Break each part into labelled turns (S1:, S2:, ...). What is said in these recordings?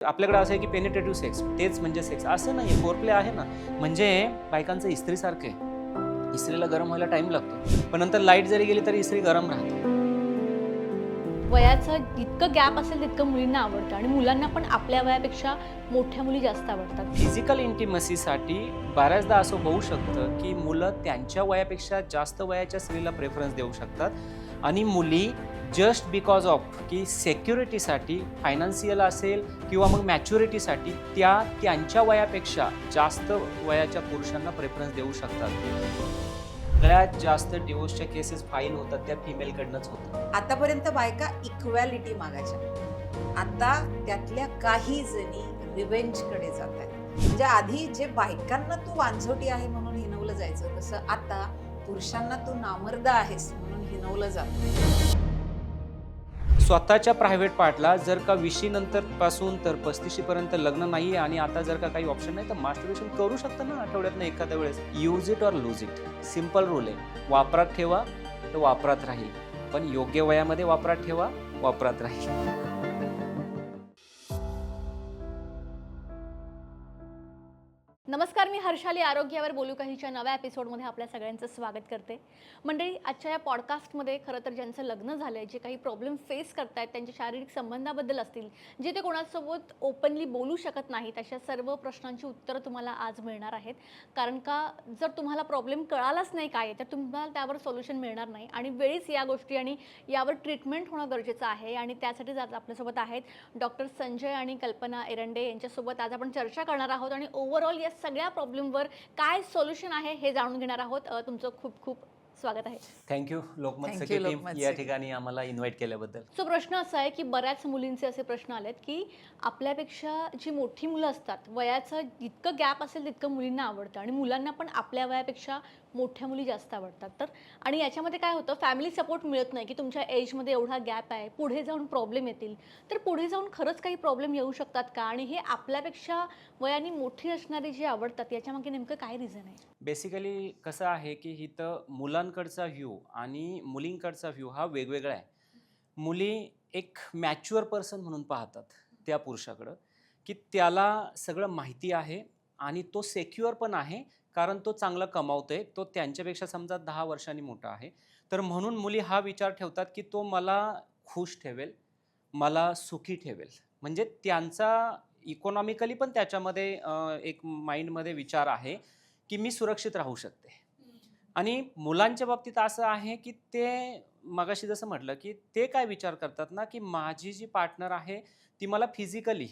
S1: आपल्याकडे असं आहे की पेनिट्रेटिव्ह सेक्स तेच म्हणजे सेक्स असं नाही, फोरप्ले आहे ना, म्हणजे बायकांचं इस्त्रीसारखं आहे. इस्त्रीला गरम व्हायला टाइम लागतो, पण नंतर लाईट जरी गेली तरी इस्त्री गरम राहते.
S2: वयाचं जितकं गॅप असेल तितकं मुलींना आवडतं आणि मुलांना पण आपल्या वयापेक्षा मोठ्या मुली जास्त आवडतात.
S1: फिजिकल इंटिमसीसाठी बऱ्याचदा असं होऊ शकतं की मुलं त्यांच्या वयापेक्षा जास्त वयाच्या स्त्रीला प्रेफरन्स देऊ शकतात आणि मुली जस्ट बिकॉज ऑफ की सेक्युरिटीसाठी, फायनान्शियल असेल किंवा मग मॅच्युरिटीसाठी त्यांच्या वयापेक्षा जास्त वयाच्या पुरुषांना प्रेफरन्स देऊ शकतात. सगळ्यात जास्त डिवोर्सच्या केसेस फाईल होतात त्या फिमेलकडनंच होतात.
S3: आतापर्यंत बायका इक्वॅलिटी मागायच्या, आता त्यातल्या काही जणी रिव्हेंजकडे जात आहेत. म्हणजे आधी जे बायकांना तू वांझोटी आहे म्हणून हिनवलं जायचं, तसं आता पुरुषांना तू नामर्द आहेस म्हणून हिनवलं जातं.
S1: स्वतःच्या प्रायव्हेट पार्टला जर का 20 नंतर पासून तर 35 पर्यंत लग्न नाहीये आणि आता जर का काही ऑप्शन नाही तर मास्टरबेशन करू शकता ना आठवड्यातनं एखाद्या वेळेस. Use it or lose it, simple rule आहे. वापरात ठेवा तर वापरात राहील, पण योग्य वयामध्ये वापरात ठेवा, वापरात राहील.
S2: नमस्कार, मी हर्षाली आरोग्यावर बोलू काहीच्या नव्या एपिसोडमध्ये आपल्या सगळ्यांचं स्वागत करते. मंडळी, आजच्या या पॉडकास्टमध्ये खरं तर ज्यांचं लग्न झालं आहे, जे काही प्रॉब्लेम फेस करतायत, त्यांच्या शारीरिक संबंधाबद्दल असतील, जे ते कोणासोबत ओपनली बोलू शकत नाहीत, अशा सर्व प्रश्नांची उत्तरं तुम्हाला आज मिळणार आहेत. कारण का जर तुम्हाला प्रॉब्लेम कळालाच नाही काय तर तुम्हाला त्यावर सोल्युशन मिळणार नाही आणि वेळीच या गोष्टी आणि यावर ट्रीटमेंट होणं गरजेचं आहे. आणि त्यासाठीच आज आपल्यासोबत आहेत डॉक्टर संजय आणि कल्पना एरंडे. यांच्यासोबत आज आपण चर्चा करणार आहोत आणि ओव्हरऑल या सगळ्या प्रॉब्लेमवर काय सोल्युशन आहे हे जाणून घेणार आहोत. तुमचं खूप खूप स्वागत आहे.
S1: Thank you Lokmat
S3: Thank
S1: Sakhi
S3: you,
S1: team
S3: Lokmat
S1: या
S3: सखी.
S1: ठिकाणी आम्हाला इन्व्हाइट केल्याबद्दल.
S2: सो प्रश्न असा आहे की बऱ्याच मुलींचे असे प्रश्न आलेत की आपल्यापेक्षा जी मोठी मुलं असतात, वयाचं जितकं गॅप असेल तितकं मुलींना आवडतं आणि मुलांना पण आपल्या वयापेक्षा मोठ्या मुली जास्त आवडतात. तर आणि याच्यामध्ये काय होतं, फॅमिली सपोर्ट मिळत नाही की तुमच्या एजमध्ये एवढा गॅप आहे, पुढे जाऊन प्रॉब्लेम येतील. तर पुढे जाऊन खरंच काही प्रॉब्लेम येऊ शकतात का? आणि हे आपल्यापेक्षा वयाने मोठी असणारी जी आवडतात याच्यामागे नेमकं काय रिझन आहे?
S1: बेसिकली कसं आहे की इथं मुलांकडचा व्ह्यू आणि मुलींकडचा व्ह्यू हा वेगवेगळा आहे. मुली एक मॅच्युअर पर्सन म्हणून पाहतात त्या पुरुषाकडं, की त्याला सगळं माहिती आहे आणि तो सेक्युअर पण आहे, कारण तो चांगलं कमावतोय. तो त्यांच्यापेक्षा समजा 10 वर्षांनी मोठा आहे. तर म्हणून मुली हा विचार ठेवतात, की तो मला खुश ठेवेल, मला सुखी ठेवेल. म्हणजे त्यांचा इकॉनॉमिकली पण त्याच्यामध्ये एक माइंडमध्ये विचार आहे, की मी सुरक्षित राहू शकते. आणि मुलांच्या बाबतीत असं आहे, की ते मगाशी जसं म्हटलं, की ते काय विचार करतात ना, की माझी जी पार्टनर आहे, ती मला फिजिकली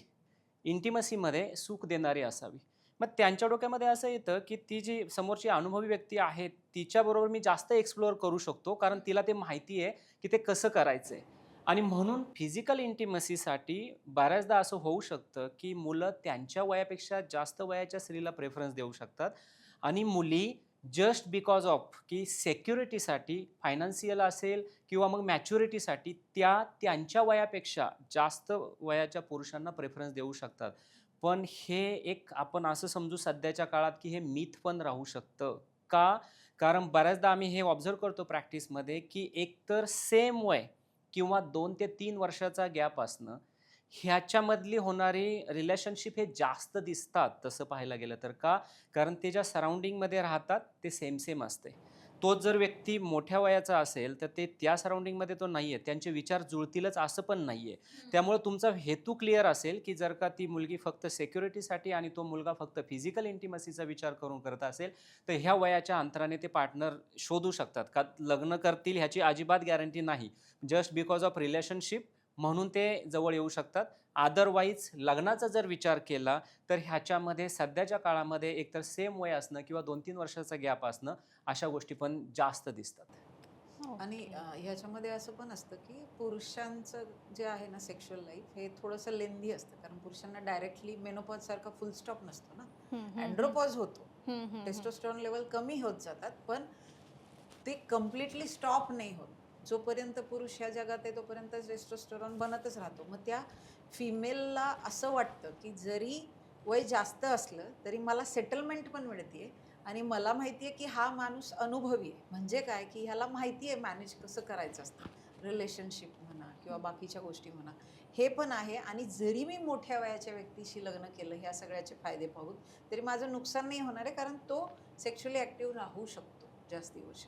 S1: इंटिमसीमध्ये सुख देणारी असावी. मग त्यांच्या डोक्यामध्ये असं येतं, की ती जी समोरची अनुभवी व्यक्ती आहे, तिच्याबरोबर मी जास्त एक्सप्लोअर करू शकतो, कारण तिला ते माहिती आहे, की ते कसं करायचंय. आणि म्हणून फिजिकल इंटिमसीसाठी बऱ्याचदा असं होऊ शकतं, की मुलं त्यांच्या वयापेक्षा जास्त वयाच्या स्त्रीला प्रेफरन्स देऊ शकतात आणि मुली जस्ट बिकॉज ऑफ की सेक्युरिटीसाठी, फायनान्शियल असेल किंवा मग मॅच्युरिटीसाठी त्यांच्या वयापेक्षा जास्त वयाच्या पुरुषांना प्रेफरन्स देऊ शकतात. पण हे एक आपण असं समजू सध्याच्या काळात, की हे मिथ पण राहू शकतं. का? कारण बऱ्याचदा आम्ही हे ऑब्झर्व्ह करतो प्रॅक्टिसमध्ये, की एकतर सेम वय किंवा 2 ते 3 वर्षाचा गॅप असणं, ह्याच्यामधली होणारी रिलेशनशिप हे जास्त दिसतात तसं पाहायला गेलं तर. का? कारण ते ज्या सराउंडिंगमध्ये राहतात ते सेम असते. तोच जर व्यक्ती मोठ्या वयाचा असेल तर ते त्या सराउंडिंगमध्ये तो नाही आहे. त्यांचे विचार जुळतीलच असं पण नाही आहे. त्यामुळे तुमचा हेतू क्लिअर असेल, की जर का ती मुलगी फक्त सिक्युरिटीसाठी आणि तो मुलगा फक्त फिजिकल इंटिमसीचा विचार करून करत असेल, तर ह्या वयाच्या अंतराने ते पार्टनर शोधू शकतात. का लग्न करतील ह्याची अजिबात गॅरंटी नाही. जस्ट बिकॉज ऑफ रिलेशनशिप म्हणून ते जवळ येऊ शकतात. अदरवाईज लग्नाचा जर विचार केला तर ह्याच्यामध्ये सध्याच्या काळामध्ये एकतर सेम वय असणं किंवा 2-3 वर्षाचा गॅप असणं अशा गोष्टी पण जास्त दिसतात.
S3: आणि ह्याच्यामध्ये असं पण असतं की पुरुषांचं जे आहे ना सेक्शुअल लाईफ हे थोडंसं लेंदी असतं, कारण पुरुषांना डायरेक्टली मेनोपॉज सारखा फुल स्टॉप नसतो ना, अँड्रोपॉज होतो, टेस्टोस्टेरॉन लेवल कमी होत जातात, पण ते कम्प्लिटली स्टॉप नाही होत. जोपर्यंत पुरुष ह्या जगात आहे तोपर्यंत टेस्टोस्टेरॉन बनतच राहतो. मग त्या फिमेलला असं वाटतं की जरी वय जास्त असलं तरी मला सेटलमेंट पण मिळते आणि मला माहिती आहे की हा माणूस अनुभवी आहे. म्हणजे काय, की ह्याला माहिती आहे मॅनेज कसं करायचं असतं, रिलेशनशिप म्हणा किंवा बाकीच्या गोष्टी म्हणा, हे पण आहे. आणि जरी मी मोठ्या वयाच्या व्यक्तीशी लग्न केलं ह्या सगळ्याचे फायदे पाहून, तरी माझं नुकसान नाही होणार आहे, कारण तो सेक्शुअली ऍक्टिव्ह राहू शकतो जास्ती वर्ष.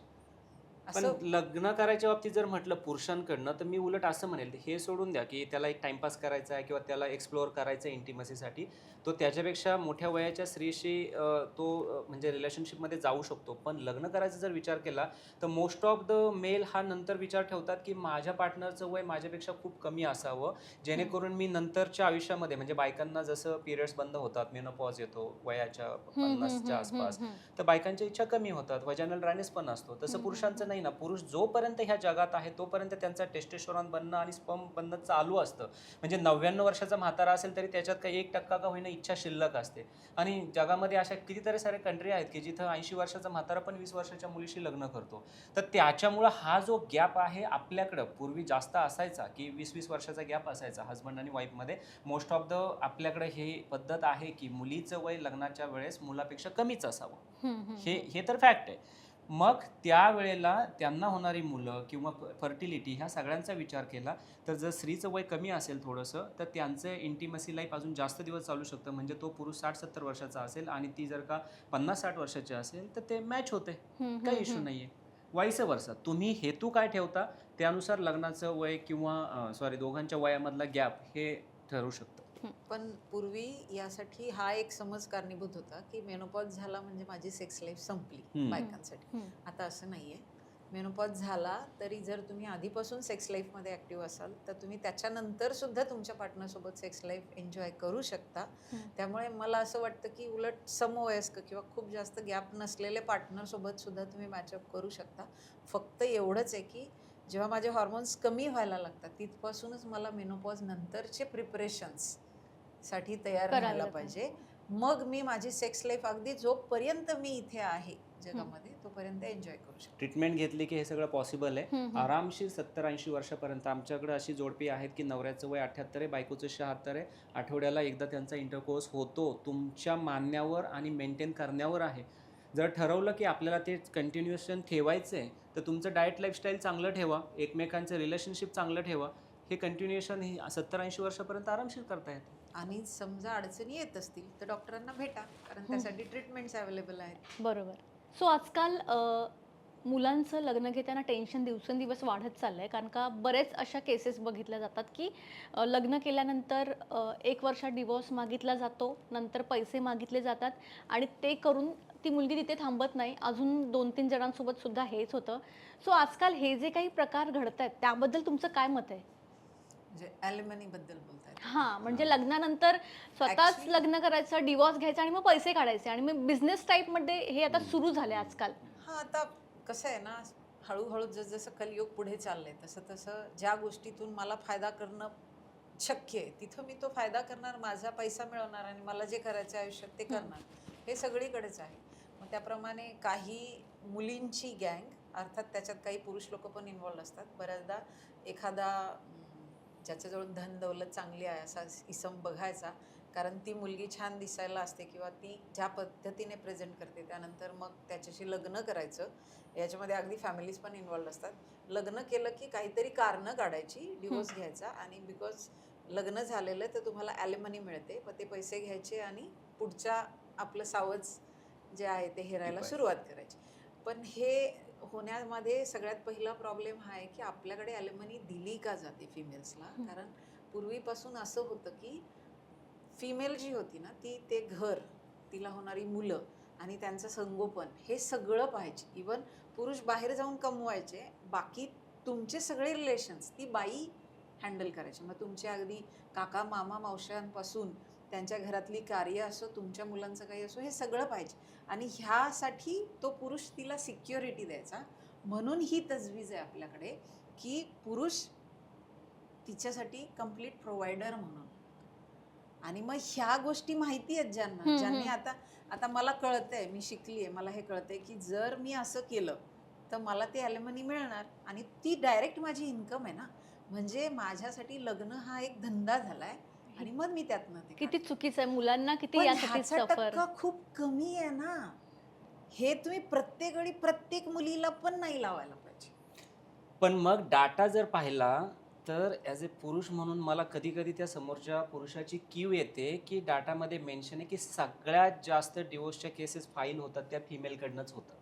S1: पण
S3: असं
S1: लग्न करायच्या बाबतीत जर म्हटलं पुरुषांकडनं, तर मी उलट असं म्हणेल, हे सोडून द्या की त्याला एक टाइमपास करायचा आहे किंवा त्याला एक्सप्लोअर करायचं आहे इंटिमसीसाठी, तो त्याच्यापेक्षा मोठ्या वयाच्या स्त्रीशी म्हणजे रिलेशनशिपमध्ये जाऊ शकतो. पण लग्न करायचा जर विचार केला तर मोस्ट ऑफ द मेल हा नंतर विचार ठेवतात की माझ्या पार्टनरचं वय माझ्यापेक्षा खूप कमी असावं, जेणेकरून मी नंतरच्या आयुष्यामध्ये, म्हणजे बायकांना जसं पिरियड्स बंद होतात, मेनोपॉज येतो वयाच्या 50च्या आसपास, तर बायकांच्या इच्छा कमी होतात, वजानल ड्रायनेस पण असतो. तसं पुरुषांचं नाही ना. पुरुष जोपर्यंत ह्या जगात आहे तोपर्यंत त्यांचा टेस्टोस्टेरॉन बनणं आणि स्पर्म बनणं चालू असतं. म्हणजे 99 वर्षाचा म्हातारा असेल तरी त्याच्यात काही 1% का होईना इच्छा शिल्लक असते. आणि जगामध्ये अशा कितीतरी सारे कंट्री आहेत की जिथं 80 वर्षाचा म्हातारा पण 20 वर्षाच्या मुलीशी लग्न करतो. तर त्याच्यामुळं हा जो गॅप आहे आपल्याकडं, पूर्वी जास्त असायचा की 20-20 वर्षाचा गॅप असायचा हजबंड आणि वाईफमध्ये. मोस्ट ऑफ द आपल्याकडे हे पद्धत आहे की मुलीचं वय लग्नाच्या वेळेस मुलापेक्षा कमीच असावं. हे तर फॅक्ट आहे. मग त्यावेळेला त्यांना होणारी मुलं किंवा फर्टिलिटी ह्या सगळ्यांचा विचार केला तर जर स्त्रीचं वय कमी असेल थोडंसं, तर त्यांचं इंटिमसी लाईफ अजून जास्त दिवस चालू शकतं. म्हणजे तो पुरुष 60-70 वर्षाचा असेल आणि ती जर का 50-60 वर्षाची असेल तर ते मॅच होते, काही इश्यू नाही आहे. वाईस वर्सा, तुम्ही हेतू काय ठेवता त्यानुसार लग्नाचं वय किंवा दोघांच्या वयामधला गॅप हे ठरू शकतं.
S3: पण पूर्वी यासाठी हा एक समज कारणीभूत होता की मेनोपॉज झाला म्हणजे माझी सेक्स लाईफ संपली बायकांसाठी. आता असं नाहीये. मेनोपॉज झाला तरी जर तुम्ही आधीपासून सेक्स लाईफमध्ये ऍक्टिव्ह असाल तर तुम्ही त्याच्यानंतर सुद्धा तुमच्या पार्टनरसोबत सेक्स लाईफ एन्जॉय करू शकता. त्यामुळे मला असं वाटतं की उलट समवयस्क किंवा खूप जास्त गॅप नसलेले पार्टनरसोबत सुद्धा तुम्ही मॅचअप करू शकता. फक्त एवढंच आहे की जेव्हा माझे हॉर्मोन्स कमी व्हायला लागतात तिथपासूनच मला मेनोपॉज नंतरचे प्रिपरेशन्स साठी तयार राहायला पाहिजे. मग मी माझी सेक्स लाईफ अगदी जोपर्यंत मी इथे आहे जगामध्ये तोपर्यंत एन्जॉय करू शकते.
S1: ट्रीटमेंट घेतली की हे सगळं पॉसिबल आहे. आरामशीर 70-80 वर्षापर्यंत. आमच्याकडे अशी जोडपी आहेत की नवऱ्याचं वय 78 आहे, बायकोचं 76 आहे. आठवड्याला एकदा त्यांचा इंटरकोर्स होतो. तुमच्या मानण्यावर आणि मेंटेन करण्यावर आहे. जर ठरवलं की आपल्याला ते कंटिन्युएशन ठेवायचं आहे तर तुमचं डाएट लाईफस्टाईल चांगलं ठेवा, एकमेकांचं रिलेशनशिप चांगलं ठेवा. हे कंटिन्युएशन ही 70-80 वर्षापर्यंत आरामशीर करता येतं.
S3: आणि समजा अडचणी येत असतील तर डॉक्टरांना भेटा, कारण त्यासाठी ट्रीटमेंट्स अवेलेबल आहेत.
S2: बरोबर. सो आजकाल मुलांचं लग्न घेताना टेन्शन दिवसेंदिवस वाढत चाललंय, कारण का बरेच अशा केसेस बघितल्या जातात की लग्न केल्यानंतर 1 वर्षात डिवोर्स मागितला जातो, नंतर पैसे मागितले जातात आणि ते करून ती मुलगी तिथे थांबत नाही, अजून 2-3 जणांसोबत सुद्धा हेच होतं. सो आजकाल हे जे काही प्रकार घडत आहेत त्याबद्दल तुमचं काय मत आहे?
S3: म्हणजे ॲलिमनी बद्दल बोलतायत.
S2: हां, म्हणजे लग्नानंतर स्वतःच लग्न करायचं, डिवोर्स घ्यायचा आणि मग पैसे काढायचे आणि मग बिझनेस टाईपमध्ये हे आता सुरू झाले आजकाल.
S3: हा, आता कसं आहे ना, हळूहळू जसं कलियुग पुढे चाललंय तसं तसं ज्या गोष्टीतून मला फायदा करणं शक्य आहे तिथं मी तो फायदा करणार, माझा पैसा मिळवणार आणि मला जे करायचं आयुष्यात ते करणार. हे सगळीकडेच आहे. मग त्याप्रमाणे काही मुलींची गँग, अर्थात त्याच्यात काही पुरुष लोक पण इन्व्हॉल्व असतात. बऱ्याचदा एखादा ज्याच्याजवळ धन दौलत चांगली आहे असा इसम बघायचा, कारण ती मुलगी छान दिसायला असते किंवा ती ज्या पद्धतीने प्रेझेंट करते, त्यानंतर मग त्याच्याशी लग्न करायचं. याच्यामध्ये अगदी फॅमिलीज पण इन्व्हॉल्व असतात. लग्न केलं की काहीतरी कारणं काढायची, डिवोर्स घ्यायचा आणि बिकॉज लग्न झालेलं तर तुम्हाला ॲलिमनी मिळते, पण ते पैसे घ्यायचे आणि पुढच्या आपलं सावज जे आहे ते हेरायला सुरुवात करायची. पण हे होण्यामध्ये सगळ्यात पहिला प्रॉब्लेम हा आहे की आपल्याकडे ॲलिमनी दिली का जाते फिमेल्सला. कारण पूर्वीपासून असं होतं की फिमेल जी होती ना ती ते घर, तिला होणारी मुलं आणि त्यांचं संगोपन हे सगळं पाहायचे. इवन पुरुष बाहेर जाऊन कमवायचे, बाकी तुमचे सगळे रिलेशन्स ती बाई हँडल करायची. मग तुमचे अगदी काका मामा मावशांपासून त्यांच्या घरातली कार्य असो, तुमच्या मुलांचं काही असो, हे सगळं पाहिजे. आणि ह्यासाठी तो पुरुष तिला सिक्युरिटी द्यायचा. म्हणून ही तजवीज आहे आपल्याकडे की पुरुष तिच्यासाठी कम्प्लीट प्रोव्हायडर म्हणून. आणि मग ह्या गोष्टी माहिती आहेत ज्यांना, ज्यांनी आता मला कळतंय, मी शिकली आहे, मला हे कळतंय की जर मी असं केलं तर मला ते ॲलिमनी मिळणार आणि ती डायरेक्ट माझी इन्कम आहे ना. म्हणजे माझ्यासाठी लग्न हा एक धंदा झालाय आणि मग मी त्यातनं ते
S2: किती चुकीचं आहे, मुलांना किती
S3: पण
S2: यासाठी
S3: ह्याचा
S2: सफर.
S3: टक्का खूप कमी आहे ना. हे तुम्ही प्रत्येक वेळी प्रत्येक मुलीला पण नाही लावायला पाहिजे.
S1: पण मग डाटा जर पाहिला तर ॲज ए पुरुष म्हणून मला कधी कधी त्या समोरच्या पुरुषाची कीव येते की डाटामध्ये मेन्शन आहे की सगळ्यात जास्त डिवोर्सच्या केसेस फाईल होतात त्या फिमेलकडनंच होतात.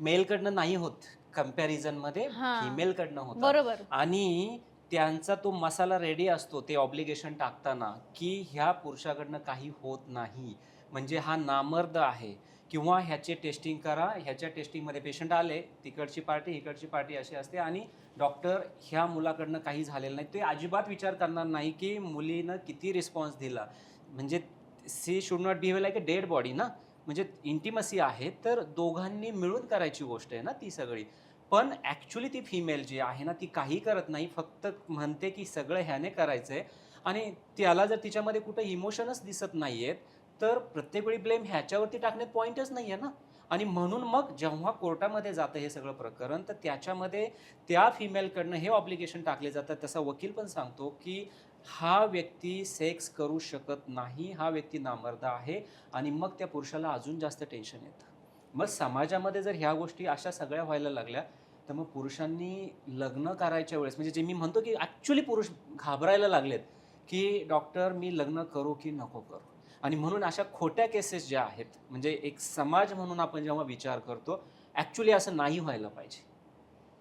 S1: मेलकडनं नाही होत, कम्पॅरिझनमध्ये
S2: हा.
S1: फिमेलकडनं होतात.
S2: बरोबर.
S1: आणि त्यांचा तो मसाला रेडी असतो ते ऑब्लिगेशन टाकताना की ह्या पुरुषाकडनं काही होत नाही, म्हणजे हा नामर्द आहे, किंवा ह्याचे टेस्टिंग करा, ह्याच्या टेस्टिंगमध्ये पेशंट आले, तिकडची पार्टी इकडची पार्टी अशी असते, आणि डॉक्टर ह्या मुलाकडनं काही झालेलं नाही. ते अजिबात विचार करणार नाही की मुलीनं किती रिस्पॉन्स दिला, म्हणजे she should not behave like a dead body ना, म्हणजे इंटिमसी आहे तर दोघांनी मिळून करायची गोष्ट आहे ना ती सगळी. पण ॲक्च्युली ती फिमेल जी आहे ना ती काही करत नाही, फक्त म्हणते की सगळं ह्याने करायचं आहे, आणि त्याला जर तिच्यामध्ये कुठं इमोशनच दिसत नाही आहेत तर प्रत्येक वेळी ब्लेम ह्याच्यावरती टाकण्यात पॉईंटच नाही आहे ना. आणि म्हणून मग जेव्हा कोर्टामध्ये जातं हे सगळं प्रकरण, तर त्याच्यामध्ये त्या फिमेलकडनं हे ऑब्लिगेशन टाकले जातात. तसा वकील पण सांगतो की हा व्यक्ती सेक्स करू शकत नाही, हा व्यक्ती नामर्द आहे, आणि मग त्या पुरुषाला अजून जास्त टेन्शन येतं. मग समाजामध्ये जर ह्या गोष्टी अशा सगळ्या व्हायला लागल्या तर मग पुरुषांनी लग्न करायच्या वेळेस, म्हणजे जे मी म्हणतो की ॲक्च्युली पुरुष घाबरायला लागलेत की डॉक्टर मी लग्न करू की नको करू. आणि म्हणून अशा खोट्या केसेस ज्या आहेत, म्हणजे एक समाज म्हणून आपण जेव्हा विचार करतो, ॲक्च्युली असं नाही व्हायला पाहिजे.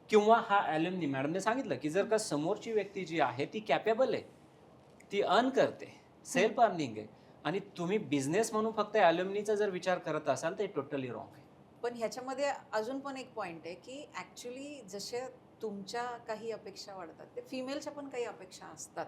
S1: किंवा हा ॲल्युमनी, मॅडमने सांगितलं की जर का समोरची व्यक्ती जी आहे ती कॅपेबल आहे, ती अर्न करते, सेल्फ अर्निंग आहे, आणि तुम्ही बिझनेस म्हणून फक्त ॲल्युमनीचा जर विचार करत असाल तर टोटली रॉंग आहे.
S3: पण ह्याच्यामध्ये अजून पण एक पॉइंट आहे की ॲक्च्युली जशा तुमच्या काही अपेक्षा वाढतात ते फिमेलच्या पण काही अपेक्षा असतात,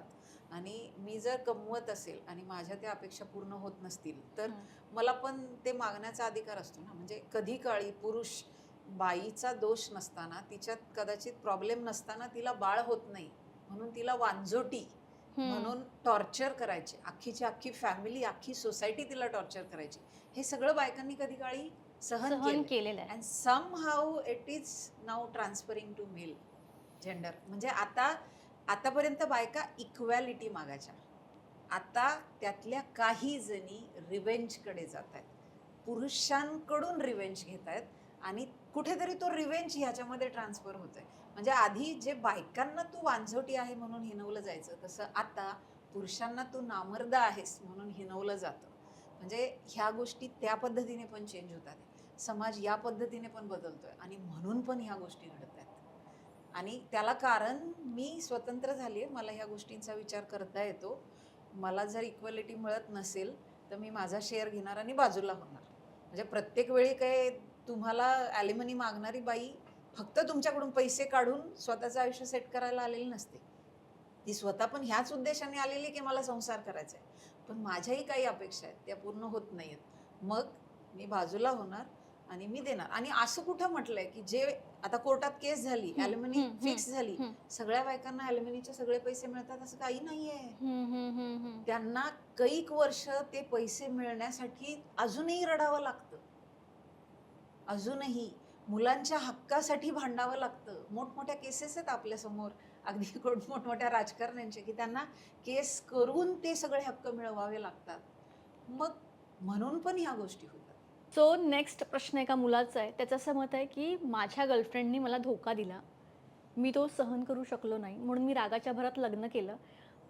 S3: आणि मी जर कमवत असेल आणि माझ्या त्या अपेक्षा पूर्ण होत नसतील तर मला पण ते मागण्याचा अधिकार असतो ना. म्हणजे कधी काळी पुरुष, बाईचा दोष नसताना, तिच्यात कदाचित प्रॉब्लेम नसताना तिला बाळ होत नाही म्हणून तिला वांजोटी म्हणून टॉर्चर करायचे, अख्खीची अख्खी फॅमिली, अख्खी सोसायटी तिला टॉर्चर करायची. हे सगळं बायकांनी कधी काळी सहन
S2: केलेलं आहे.
S3: And somehow it is now transferring to male gender. म्हणजे आतापर्यंत बायका इक्वॅलिटी मागायच्या, आता त्यातल्या काही जणी रिव्हेंजकडे जात आहेत, पुरुषांकडून रिव्हेंज घेत आहेत, आणि कुठेतरी तो रिव्हेंज ह्याच्यामध्ये ट्रान्सफर होत आहे. म्हणजे आधी जे बायकांना तू वांझोटी आहे म्हणून हिनवलं जायचं, तसं आता पुरुषांना तू नामर्द आहेस म्हणून हिनवलं जातं. म्हणजे ह्या गोष्टी त्या पद्धतीने पण चेंज होतात, समाज या पद्धतीने पण बदलतोय, आणि म्हणून पण ह्या गोष्टी घडत आहेत. आणि त्याला कारण मी स्वतंत्र झाली आहे, मला ह्या गोष्टींचा विचार करता येतो. मला जर इक्वॅलिटी मिळत नसेल तर मी माझा शेअर घेणार आणि बाजूला होणार. म्हणजे प्रत्येक वेळी काय तुम्हाला ॲलिमनी मागणारी बाई फक्त तुमच्याकडून पैसे काढून स्वतःचं आयुष्य सेट करायला आलेली नसते. ती स्वतः पण ह्याच उद्देशाने आलेली की मला संसार करायचा आहे, पण माझ्याही काही अपेक्षा आहेत त्या पूर्ण होत नाहीत, मग मी बाजूला होणार आणि मी देणार. आणि असं कुठं म्हटलंय की जे आता कोर्टात केस झाली, ॲल्युमिनी फिक्स झाली, सगळ्या बायकांना ॲल्युमिनीचे सगळे पैसे मिळतात असं काही नाहीये. त्यांना कैक वर्ष ते पैसे मिळण्यासाठी अजूनही रडावं लागतं, अजूनही मुलांच्या हक्कासाठी भांडावं लागतं. मोठमोठ्या केसेस आहेत आपल्या समोर, अगदी मोठमोठ्या राजकारण्यांचे, की त्यांना केस करून ते सगळे हक्क मिळवावे लागतात. मग म्हणून पण ह्या गोष्टी होतात.
S2: सो नेक्स्ट प्रश्न एका मुलाचा आहे. त्याचं असं मत आहे की माझ्या गर्लफ्रेंडनी मला धोका दिला, मी तो सहन करू शकलो नाही, म्हणून मी रागाच्या भरात लग्न केलं,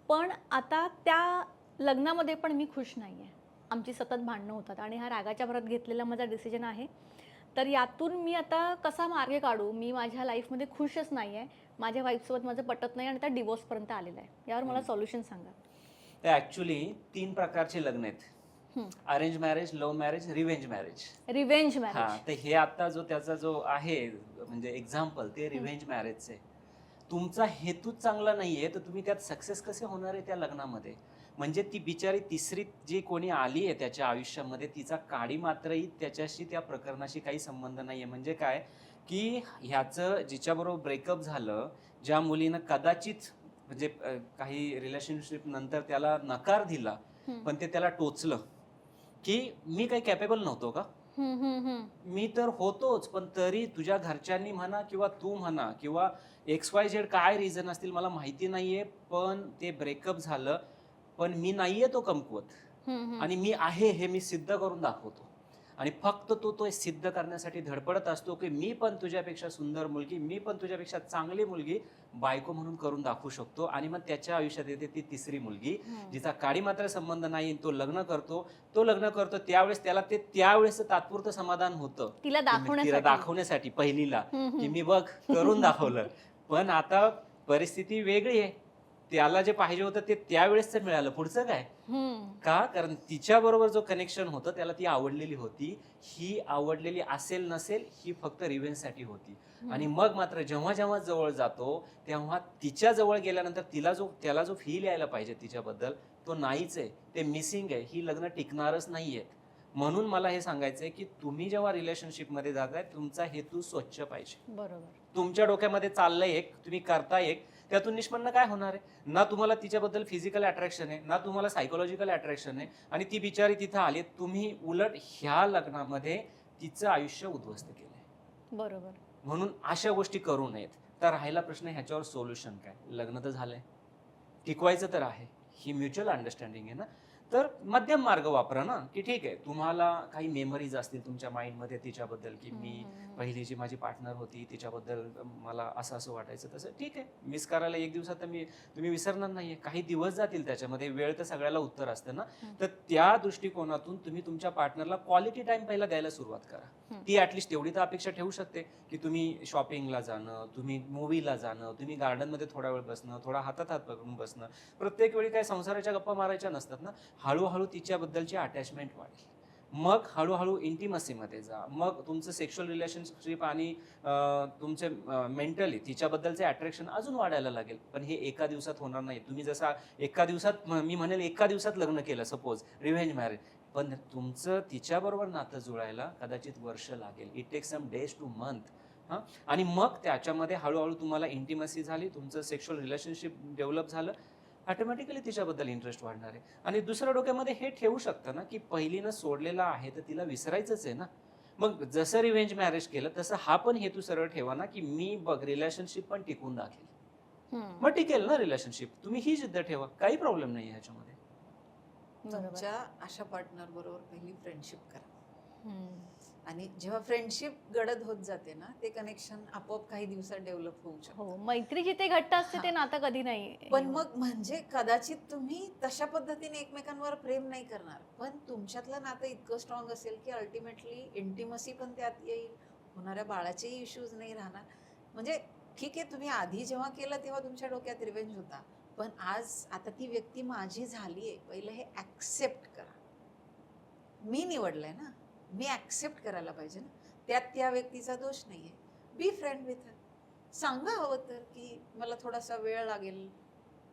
S2: पण आता त्या लग्नामध्ये पण मी खुश नाही आहे. आमची सतत भांडणं होतात आणि हा रागाच्या भरात घेतलेला माझा डिसिजन आहे. तर यातून मी आता कसा मार्ग काढू? मी माझ्या लाईफमध्ये खुशच नाही आहे, माझ्या वाईफसोबत माझं पटत नाही आणि त्या डिवोर्सपर्यंत आलेला आहे. यावर मला सोल्युशन सांगा.
S1: तर ॲक्च्युली 3 प्रकारचे लग्न आहेत, arrange marriage, love marriage, revenge marriage.
S2: Revenge
S1: हा,
S2: मॅरेज.
S1: तर हे आता त्याचा जो आहे म्हणजे एक्झाम्पल ते रिव्हेंज मॅरेजचे. तुमचा हेतूच चांगला नाहीये तर तुम्ही त्यात सक्सेस कसे होणार आहे त्या लग्नामध्ये? म्हणजे ती बिचारी तिसरी जी कोणी आली आहे त्याच्या आयुष्यामध्ये, तिचा काडी मात्रही त्याच्याशी, त्या प्रकरणाशी काही संबंध नाहीये. म्हणजे काय की ह्याचं जिच्याबरोबर ब्रेकअप झालं, ज्या मुलीनं कदाचित म्हणजे काही रिलेशनशिप नंतर त्याला नकार दिला, पण ते त्याला टोचलं की मी काही कॅपेबल नव्हतो का? मी तर होतोच, पण तरी तुझ्या घरच्यांनी म्हणा किंवा तू म्हणा किंवा XYZ काय रिझन असतील मला माहिती नाहीये, पण ते ब्रेकअप झालं, पण मी नाहीये तो कमकुवत, आणि मी आहे हे मी सिद्ध करून दाखवतो. आणि फक्त तो सिद्ध करण्यासाठी धडपडत असतो की मी पण तुझ्यापेक्षा सुंदर मुलगी, मी पण तुझ्यापेक्षा चांगली मुलगी बायको म्हणून करून दाखवू शकतो. आणि मग त्याच्या आयुष्यात येते ती तिसरी मुलगी, जिचा काडी मात्र संबंध नाही. तो लग्न करतो त्यावेळेस त्याला ते त्यावेळेस तात्पुरतं समाधान होतं
S2: तिला
S1: तिला दाखवण्यासाठी पहिलीला की मी बघ करून दाखवलं. पण आता परिस्थिती वेगळी आहे. त्याला जे पाहिजे होतं ते त्यावेळेस मिळालं. पुढचं काय? का? कारण तिच्या बरोबर जो कनेक्शन होतं त्याला ती आवडलेली होती. ही आवडलेली असेल नसेल ही फक्त रिव्हेंजसाठी होती. आणि मग मात्र जेव्हा जेव्हा जवळ जातो तेव्हा तिच्या जवळ गेल्यानंतर त्याला जो फील यायला पाहिजे तिच्याबद्दल तो नाहीच आहे. ते मिसिंग आहे. ही लग्न टिकणारच नाहीये. म्हणून मला हे सांगायचंय की तुम्ही जेव्हा रिलेशनशिपमध्ये जाताय तुमचा हेतू स्वच्छ पाहिजे.
S2: बरोबर.
S1: तुमच्या डोक्यामध्ये चाललंय एक, तुम्ही करताय एक, त्यातून निष्पन्न काय होणार आहे? ना तुम्हाला तिच्याबद्दल फिजिकल अट्रॅक्शन आहे, ना तुम्हाला सायकोलॉजिकल अट्रॅक्शन आहे. आणि ती बिचारी तिथं आली, तुम्ही उलट ह्या लग्नामध्ये तिचं आयुष्य उद्ध्वस्त केलंय.
S2: बरोबर.
S1: म्हणून अशा गोष्टी करू नयेत. तर राहिला प्रश्न, ह्याच्यावर सोल्युशन काय? लग्न तर झालंय, टिकवायचं तर आहे, ही म्युच्युअल अंडरस्टँडिंग आहे ना. तर मध्यम मार्ग वापरा ना, की ठीक आहे तुम्हाला काही मेमरीज असतील तुमच्या माइंडमध्ये तिच्याबद्दल की मी पहिली जी माझी पार्टनर होती तिच्याबद्दल मला असं वाटायचं तसं. ठीक आहे, मिस करायला एक दिवसात तर तुम्ही विसरणार नाहीये. काही दिवस जातील त्याच्यामध्ये, वेळ तर सगळ्याला उत्तर असतं ना. तर त्या दृष्टिकोनातून तुम्ही तुमच्या पार्टनरला क्वालिटी टाइम पहिला द्यायला सुरुवात करा. ती ऍटलिस्ट तेवढी तर अपेक्षा ठेवू शकते की तुम्ही शॉपिंगला जाणं, तुम्ही मूवीला जाणं, तुम्ही गार्डनमध्ये थोडा वेळ बसणं, थोडा हातात हात पकडून बसणं. प्रत्येक वेळी काय संसाराच्या गप्पा मारायच्या नसतात ना. हळूहळू तिच्याबद्दलची अटॅचमेंट वाढेल. मग हळूहळू इंटिमसीमध्ये जा. मग तुमचं सेक्शुअल रिलेशनशिप आणि तुमचे मेंटली तिच्याबद्दलचे अट्रॅक्शन अजून वाढायला लागेल. पण हे एका दिवसात होणार नाही. तुम्ही जसा एका दिवसात, मी म्हणेल एका दिवसात लग्न केलं सपोज रिव्हेंज मॅरेज, पण तुमचं तिच्याबरोबर नातं जुळायला कदाचित वर्ष लागेल. It takes some days to month. आणि मग त्याच्यामध्ये हळूहळू तुम्हाला इंटिमसी झाली, तुमचं सेक्शुअल रिलेशनशिप डेव्हलप झालं, ऑटोमॅटिकली तिच्याबद्दल इंटरेस्ट वाढणार आहे. आणि दुसऱ्या डोक्यामध्ये हे ठेवू शकतं ना की पहिलीनं सोडलेला आहे तर तिला विसरायचंच आहे ना. मग जसं रिव्हेंज मॅरेज केलं तसं हा पण हेतू सरळ ठेवा ना की मी बघ रिलेशनशिप पण टिकून दाखवेल. मग टिकेल ना रिलेशनशिप. तुम्ही ही जिद्द ठेवा, काही प्रॉब्लेम नाही ह्याच्यामध्ये.
S3: तुमच्या अशा पार्टनर बरोबर पहिली फ्रेंडशिप करा. आणि जेव्हा फ्रेंडशिप गडद होत जाते ना, ते कनेक्शन आपोआप काही दिवसात डेव्हलप होऊ शकतं.
S2: हो, मैत्री जिथे घट्ट असते ते नातं कधी नाही.
S3: पण मग म्हणजे कदाचित तुम्ही तशा पद्धतीने एकमेकांवर प्रेम नाही करणार, पण तुमच्यातलं नातं इतकं स्ट्रॉंग असेल की अल्टिमेटली इंटिमसी पण त्यात येईल, होणाऱ्या बाळाचेही इश्यूज नाही राहणार. म्हणजे ठीक आहे, तुम्ही आधी जेव्हा केलं तेव्हा तुमच्या डोक्यात रिव्हेंज होता, पण आज आता ती व्यक्ती माझी झालीये, पहिलं हे ऍक्सेप्ट करा. मी निवडलंय ना, मी ऍक्सेप्ट करायला पाहिजे ना. त्यात त्या व्यक्तीचा दोष नाहीये. Be friend with her. सांगा हवं तर की मला थोडासा वेळ लागेल,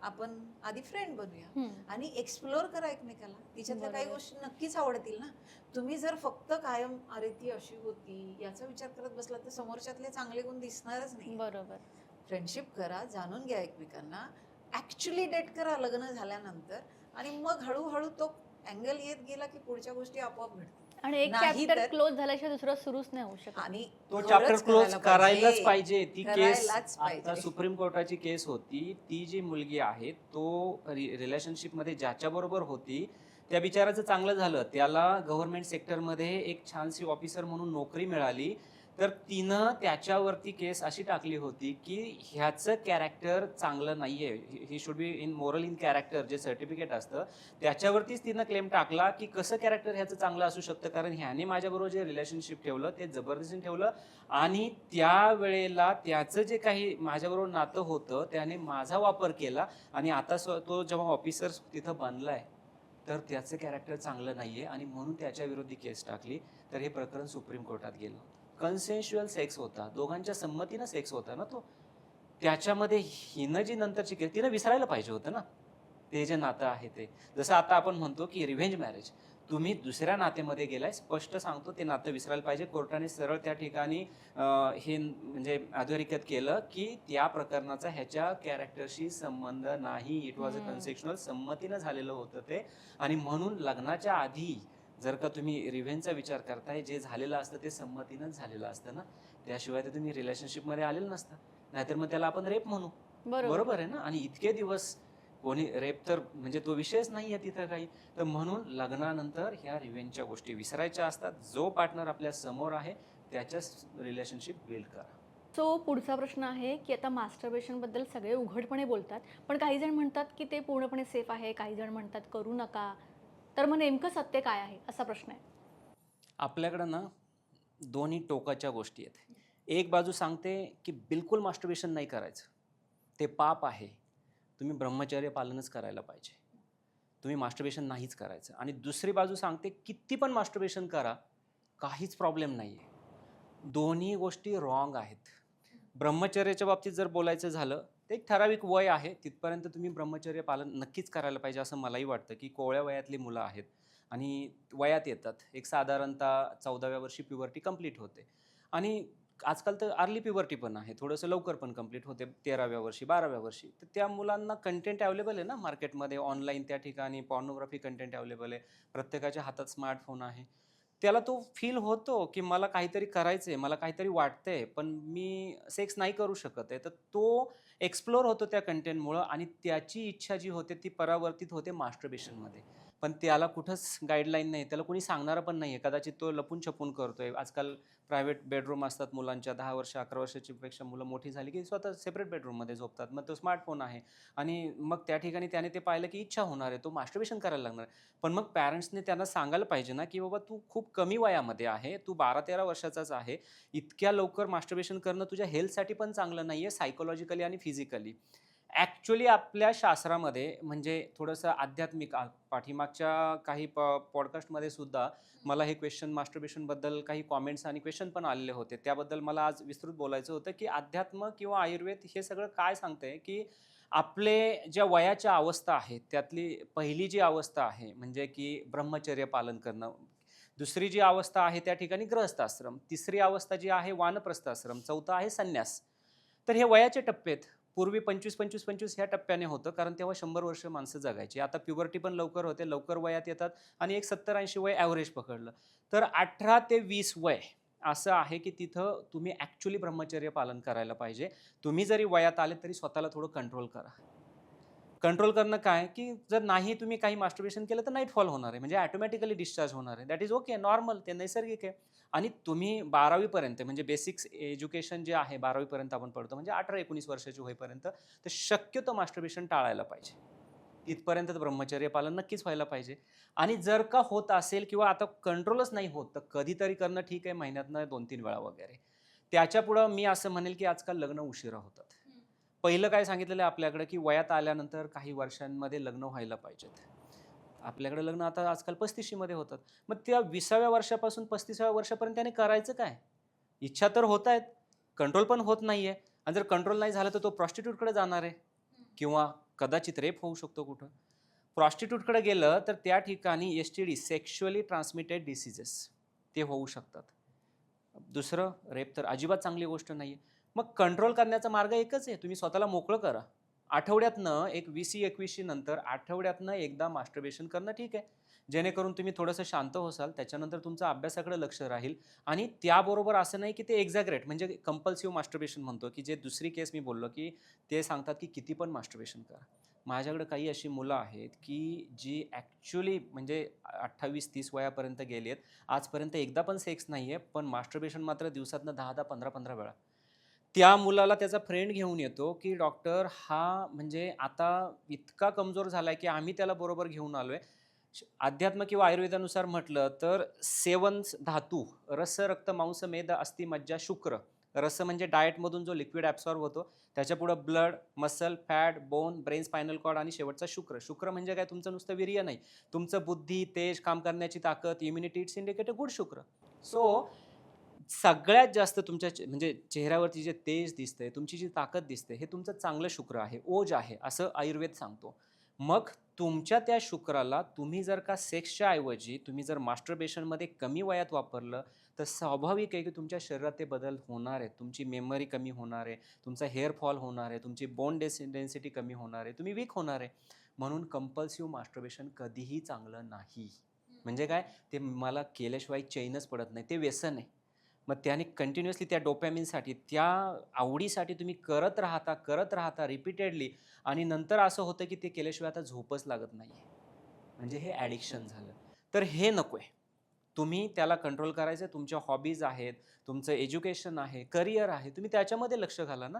S3: आपण आधी फ्रेंड बनूया आणि एक्सप्लोर करा एकमेकाला. तिच्यातल्या काही गोष्टी नक्कीच आवडतील ना. तुम्ही जर फक्त कायम अरे ती अशी होती याचा विचार करत बसला तर समोरच्यातले चांगले गुण दिसणारच नाही.
S2: बरोबर.
S3: फ्रेंडशिप करा, जाणून घ्या एकमेकांना, ऍक्च्युली डेट करा लग्न झाल्यानंतर, आणि मग हळूहळू तो अँगल येत गेला की पुढच्या गोष्टी आपोआप घडतील.
S2: आणि एक चॅप्टर क्लोज झाल्याशिवाय दुसरा सुरूच नाही होऊ शकत.
S3: आणि
S1: तो चॅप्टर क्लोज करायलाच पाहिजे. ती केस
S3: करायलाच पाहिजे.
S1: आता सुप्रीम कोर्टाची केस होती. ती जी मुलगी आहे तो रिलेशनशिप मध्ये ज्याच्या बरोबर होती त्या बिचाराचं चांगलं झालं, त्याला गव्हर्नमेंट सेक्टरमध्ये एक छानशी ऑफिसर म्हणून नोकरी मिळाली. तर तिनं त्याच्यावरती केस अशी टाकली होती की ह्याचं कॅरेक्टर चांगलं नाहीये, he should be in moral in character, जे सर्टिफिकेट असतं त्याच्यावरतीच तिनं क्लेम टाकला की कसं कॅरेक्टर ह्याचं चांगलं असू शकतं, कारण ह्याने माझ्याबरोबर जे रिलेशनशिप ठेवलं ते जबरदस्तीने ठेवलं आणि त्यावेळेला त्याचं जे काही माझ्याबरोबर नातं होतं त्याने माझा वापर केला आणि आता तो जेव्हा ऑफिसर तिथं बनलाय तर त्याचं कॅरेक्टर चांगलं नाहीये आणि म्हणून त्याच्या विरोधी केस टाकली. तर हे प्रकरण सुप्रीम कोर्टात गेलं. कन्सेन्शुअल सेक्स होता, दोघांच्या संमतीनं सेक्स होता ना तो. त्याच्यामध्ये हिनं जी नंतरची केस तिनं विसरायला पाहिजे होतं ना ते जे नातं आहे ते. जसं आता आपण म्हणतो की रिव्हेंज मॅरेज, तुम्ही दुसऱ्या नात्यामध्ये गेलाय, स्पष्ट सांगतो ते नातं विसरायला पाहिजे. कोर्टाने सरळ त्या ठिकाणी हे म्हणजे अधोरेखित केलं की त्या प्रकरणाचा ह्याच्या कॅरेक्टरशी संबंध नाही. इट वॉज अ कन्सेक्शनल, संमतीनं झालेलं होतं ते. आणि म्हणून लग्नाच्या आधी जर का तुम्ही रिव्हेंजचा विचार करताय, जे झालेलं असतं ते संमतीनंच झालेलं असतं ना, त्याशिवाय तर तुम्ही रिलेशनशिपमध्ये आलेलं नसतं. नाहीतर मग त्याला आपण रेप म्हणू. बरोबर आहे ना. आणि इतके दिवस कोणी रेप तर म्हणजे तो विषयच नाही आहे तिथं काही. तर म्हणून लग्नानंतर ह्या रिव्हेंजच्या गोष्टी विसरायच्या असतात. जो पार्टनर आपल्या समोर आहे त्याच्याच रिलेशनशिप बिल्ड करा.
S2: सो पुढचा प्रश्न आहे की आता मास्टरबेशनबद्दल सगळे उघडपणे बोलतात, पण काही जण म्हणतात की ते पूर्णपणे सेफ आहे, काही जण म्हणतात करू नका. तर मग नेमकं सत्य काय आहे असा प्रश्न आहे.
S1: आपल्याकडं ना दोन्ही टोकाच्या गोष्टी आहेत. एक बाजू सांगते की बिलकुल मास्टरबेशन नाही करायचं, ते पाप आहे, तुम्ही ब्रह्मचर्य पालनच करायला पाहिजे, तुम्ही मास्टरबेशन नाहीच करायचं. आणि दुसरी बाजू सांगते किती पण मास्टरबेशन करा, काहीच प्रॉब्लेम नाही आहे. दोन्ही गोष्टी रॉंग आहेत. ब्रह्मचर्याच्या बाबतीत जर बोलायचं झालं तर एक ठराविक वय आहे, तिथपर्यंत तुम्ही ब्रह्मचर्य पालन नक्कीच करायला पाहिजे असं मलाही वाटतं. की कोवळ्या वयातली मुलं आहेत आणि वयात येतात, एक साधारणतः 14व्या वर्षी प्युबर्टी कंप्लीट होते. आणि आजकाल तर अर्ली प्युबर्टी पण आहे, थोडंसं लवकर पण कंप्लीट होते 13व्या वर्षी 12व्या वर्षी. तर त्या मुलांना कंटेंट अवेलेबल आहे ना मार्केटमध्ये, ऑनलाईन त्या ठिकाणी पॉर्नोग्राफी कंटेंट अवेलेबल आहे, प्रत्येकाच्या हातात स्मार्टफोन आहे. त्याला तो फील होतो की मला काहीतरी करायचं आहे, मला काहीतरी वाटतंय, पण मी सेक्स नाही करू शकत आहे. तर तो एक्सप्लोर होतो त्या कंटेंटमुळं आणि त्याची इच्छा जी होते ती परावर्तित होते मास्टरबेशनमध्ये. पण त्याला कुठंच गाईडलाईन नाही, त्याला कोणी सांगणारं पण नाही आहे. कदाचित तो लपून-छपून करतोय. आजकाल प्रायव्हेट बेडरूम असतात मुलांच्या, 10 वर्ष 11 वर्षाची पेक्षा मुलं मोठी झाली की स्वतः सेपरेट बेडरूममध्ये झोपतात. मग तो स्मार्टफोन आहे आणि मग त्या ठिकाणी त्याने ते पाहिलं की इच्छा होणार आहे, तो मास्टरबेशन करायला लागणार आहे. पण मग पॅरेंट्सने त्यांना सांगायला पाहिजे ना, की बाबा तू खूप कमी वयामध्ये आहे, तू 12-13 वर्षाचाच आहे. इतक्या लवकर मास्टरबेशन करणं तुझ्या हेल्थसाठी पण चांगलं नाही आहे, सायकॉलॉजिकली आणि फिजिकली. ॲक्चुअली आपल्या शास्त्रामध्ये म्हणजे थोडंसं आध्यात्मिक पाठीमागच्या काही पॉडकास्टमध्ये सुद्धा मला हे क्वेश्चन मास्टरबेशनबद्दल काही कॉमेंट्स आणि क्वेश्चन पण आलेले होते. त्याबद्दल मला आज विस्तृत बोलायचं होतं, की अध्यात्म किंवा आयुर्वेद हे सगळं काय सांगतंय, की आपले ज्या वयाच्या अवस्था आहेत, त्यातली पहिली जी अवस्था आहे म्हणजे की ब्रह्मचर्य पालन करणं. दुसरी जी अवस्था आहे त्या ठिकाणी गृहस्थ आश्रम. तिसरी अवस्था जी आहे वानप्रस्थ आश्रम. चौथा आहे संन्यास. तर हे वयाचे टप्पे आहेत. पूर्वी 25-25-25 ह्या टप्प्याने होतं, कारण तेव्हा 100 वर्ष माणसं जगायची. आता प्युबर्टी पण लवकर होते, लवकर वयात येतात आणि एक 70-80 वय ॲव्हरेज पकडलं. तर 18 ते 20 वय असं आहे, की तिथं तुम्ही ॲक्चुअली ब्रह्मचर्य पालन करायला पाहिजे. तुम्ही जरी वयात आले तरी स्वतःला थोडं कंट्रोल करा. कंट्रोल करणं काय, की जर नाही तुम्ही काही मास्टरबेशन केलं तर नाईट फॉल होणार आहे. म्हणजे ऑटोमॅटिकली डिस्चार्ज होणार आहे. दॅट इज ओके, नॉर्मल, ते नैसर्गिक आहे. आणि तुम्ही 12वी पर्यंत म्हणजे बेसिक्स एज्युकेशन जे आहे 12वी पर्यंत आपण पढतो, म्हणजे 18-19 वर्षाची होईपर्यंत, तर शक्यतो मास्टरबेशन टाळायला पाहिजे. तिथपर्यंत तर ब्रह्मचर्य पालन नक्कीच व्हायला पाहिजे. आणि जर का होत असेल किंवा आता कंट्रोलच नाही होत, तर कधीतरी करणं ठीक आहे, महिन्यातनं 2-3 वेळा वगैरे. त्याच्यापुढं मी असं म्हणेल, की आजकाल लग्न उशिरा होतात. पहिलं काय सांगितलेलं आहे आपल्याकडे, की वयात आल्यानंतर काही वर्षांमध्ये लग्न व्हायला पाहिजेत. आपल्याकडे लग्न आता आजकाल 35शी मध्ये होतात. मग त्या 20व्या वर्षापासून 35व्या वर्षापर्यंत त्याने करायचं काय? इच्छा तर होत आहेत, कंट्रोल पण होत नाहीये. आणि जर कंट्रोल नाही झालं तर तो प्रॉस्टिट्यूटकडे जाणार आहे किंवा कदाचित रेप होऊ शकतो कुठं. प्रॉस्टिट्यूटकडे गेलं तर त्या ठिकाणी एस-टी-डी, सेक्शुअली ट्रान्समिटेड डिसीजेस, ते होऊ शकतात. दुसरं, रेप तर अजिबात चांगली गोष्ट नाहीये. मग कंट्रोल करण्याचा मार्ग एकच आहे, तुम्ही स्वतःला मोकळं करा. आठवड्यातनं एक 20-21शी नंतर आठवड्यातनं एकदा मास्टरबेशन करणं ठीक आहे. जेणेकरून तुम्ही थोडंसं शांत होसाल, त्याच्यानंतर तुमचं अभ्यासाकडे लक्ष राहील. आणि त्याबरोबर असं नाही की ते एक्झॅगरेट म्हणजे कंपल्सिव्ह मास्टरबेशन म्हणतो, की जे दुसरी केस मी बोललो, की ते सांगतात की किती पण मास्टरबेशन करा. माझ्याकडे काही अशी मुलं आहेत, की जी ॲक्चुअली म्हणजे 28-30 वयापर्यंत गेली आहेत. आजपर्यंत एकदा पण सेक्स नाहीये, पण मास्टरबेशन मात्र दिवसातनं 10-10, 15-15 वेळा. त्या मुलाला त्याचा फ्रेंड घेऊन येतो, की डॉक्टर हा म्हणजे आता इतका कमजोर झालाय, की आम्ही त्याला बरोबर घेऊन आलोय. अध्यात्म किंवा आयुर्वेदानुसार म्हटलं तर 7 धातू, रस, रक्त, मांस, मेद, अस्थि, मज्जा, शुक्र. रस म्हणजे डाएटमधून जो लिक्विड ॲब्सॉर्ब होतो. त्याच्यापुढं blood, muscle, fat, bone, brain, spinal cord आणि शेवटचा शुक्र. शुक्र म्हणजे काय, तुमचं नुसतं वीर्य नाही. तुमचं बुद्धी, तेज, काम करण्याची ताकद, इम्युनिटी, इट्स इंडिकेट गुड शुक्र. सो सगळ्यात जास्त तुमच्या म्हणजे चेहऱ्यावरती जे तेज दिसतंय, तुमची जी ताकद दिसते, हे तुमचं चांगलं शुक्र आहे, ओज आहे, असं आयुर्वेद सांगतो. मग तुमच्या त्या शुक्राला तुम्ही जर का सेक्सच्या ऐवजी तुम्ही जर मास्टरबेशनमध्ये कमी वयात वापरलं, तर स्वाभाविक आहे की तुमच्या शरीरात ते बदल होणार आहेत. तुमची मेमरी कमी होणार आहे, तुमचा हेअर फॉल होणार आहे, तुमची बोन डेन्सिटी कमी होणार आहे, तुम्ही वीक होणार आहे. म्हणून कंपल्सिव्ह मास्टरबेशन कधीही चांगलं नाही. म्हणजे काय, ते मला केल्याशिवाय चैनच पडत नाही, ते व्यसन आहे. मग त्याने कंटिन्युअसली त्या डोपॅमिनसाठी, त्या आवडीसाठी तुम्ही करत राहता रिपीटेडली, आणि नंतर असं होतं की ते केल्याशिवाय आता झोपच लागत नाही, म्हणजे हे ॲडिक्शन झालं. तर हे नको आहे. तुम्ही त्याला कंट्रोल करायचं. तुमच्या हॉबीज आहेत, तुमचं एज्युकेशन आहे, करिअर आहे, तुम्ही त्याच्यामध्ये लक्ष घाला ना.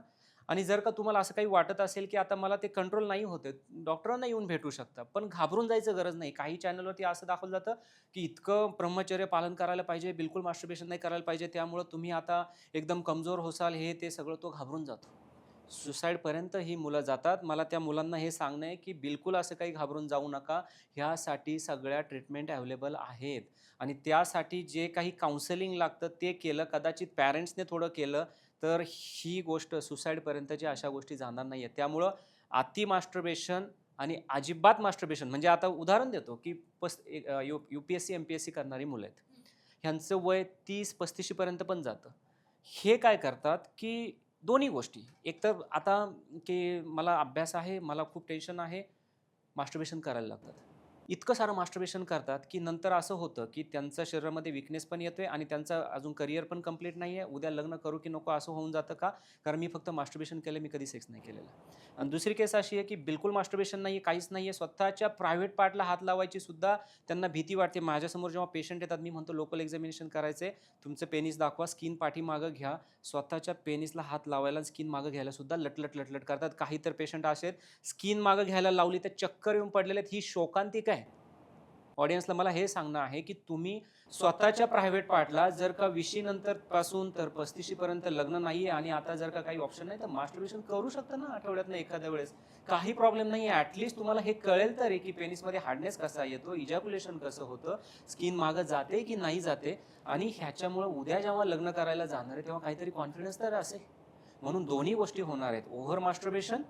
S1: आणि जर का तुम्हाला असं काही वाटत असेल की आता मला ते कंट्रोल नाही होते, डॉक्टरांना येऊन भेटू शकता. पण घाबरून जायचं गरज नाही. काही चॅनलवरती असं दाखवलं जातं की इतकं ब्रह्मचर्य पालन करायला पाहिजे, बिलकुल मास्टरबेशन नाही करायला पाहिजे, त्यामुळं तुम्ही आता एकदम कमजोर होसाल, हे ते सगळं तो घाबरून जातो. सुसाईडपर्यंत ही मुलं जातात. मला त्या मुलांना हे सांगणं आहे की बिलकुल असं काही घाबरून जाऊ नका. ह्यासाठी सगळ्या ट्रीटमेंट अवेलेबल आहेत, आणि त्यासाठी जे काही काउन्सेलिंग लागतं ते केलं, कदाचित पॅरेंट्सने थोडं केलं, तर ही गोष्ट सुसाईडपर्यंतच्या अशा गोष्टी जाणार नाही आहेत. त्यामुळं अति मास्टरबेशन आणि अजिबात मास्टरबेशन, म्हणजे आता उदाहरण देतो की UPSC MPSC करणारी मुलं आहेत, ह्यांचं वय 30-35 पर्यंत पण जातं. हे काय करतात की दोन्ही गोष्टी, एकतर आता की मला अभ्यास आहे, मला खूप टेन्शन आहे, मास्टरबेशन करायला लागतात. इतकं सारं मास्टरबेशन करतात की नंतर असं होतं की त्यांच्या शरीरामध्ये विकनेस पण येतोय, आणि त्यांचं अजून करिअर पण कंप्लीट नाही आहे. उद्या लग्न करू की नको असं होऊन जातं. का? कारण मी फक्त मास्टरबेशन केलं, मी कधी सेक्स नाही केलेलं. आणि दुसरी केस अशी आहे की बिलकुल मास्टरबेशन नाही आहे, काहीच नाही आहे. स्वतःच्या प्रायव्हेट पार्टला हात लावायची सुद्धा त्यांना भीती वाटते. माझ्यासमोर जेव्हा पेशंट येतात, मी म्हणतो लोकल एक्झामिनेशन करायचे, तुमचं पेनिस दाखवा, स्किन पाठीमागं घ्या. स्वतःच्या पेनिसला हात लावायला, स्किन मागं घ्यायला सुद्धा लटलट करतात. काही तर पेशंट असे आहेत, स्किन मागं घ्यायला लावली तर चक्कर येऊन पडलेले आहेत. ही शोकांतिका आहे. ऑडियन्सला मला हे सांगणं आहे की तुम्ही स्वतःच्या प्रायव्हेट पार्टला, जर का 20 नंतर पासून तर 35 पर्यंत लग्न नाहीये आणि आता जर का काही ऑप्शन नाही, तर मास्टरबेशन करू शकता ना आठवड्यातनं एखाद्या वेळेस. काही प्रॉब्लेम नाही आहे. ॲटलिस्ट तुम्हाला हे कळेल तरी की पेनिसमध्ये हार्डनेस कसा येतो, इजॅक्युलेशन कसं होतं, स्किन मागं जाते की नाही जाते, आणि ह्याच्यामुळे उद्या जेव्हा लग्न करायला जाणार आहे तेव्हा काहीतरी कॉन्फिडन्स तर असेल. म्हणून दोन्ही गोष्टी होणार आहेत, ओव्हर मास्टरबेशन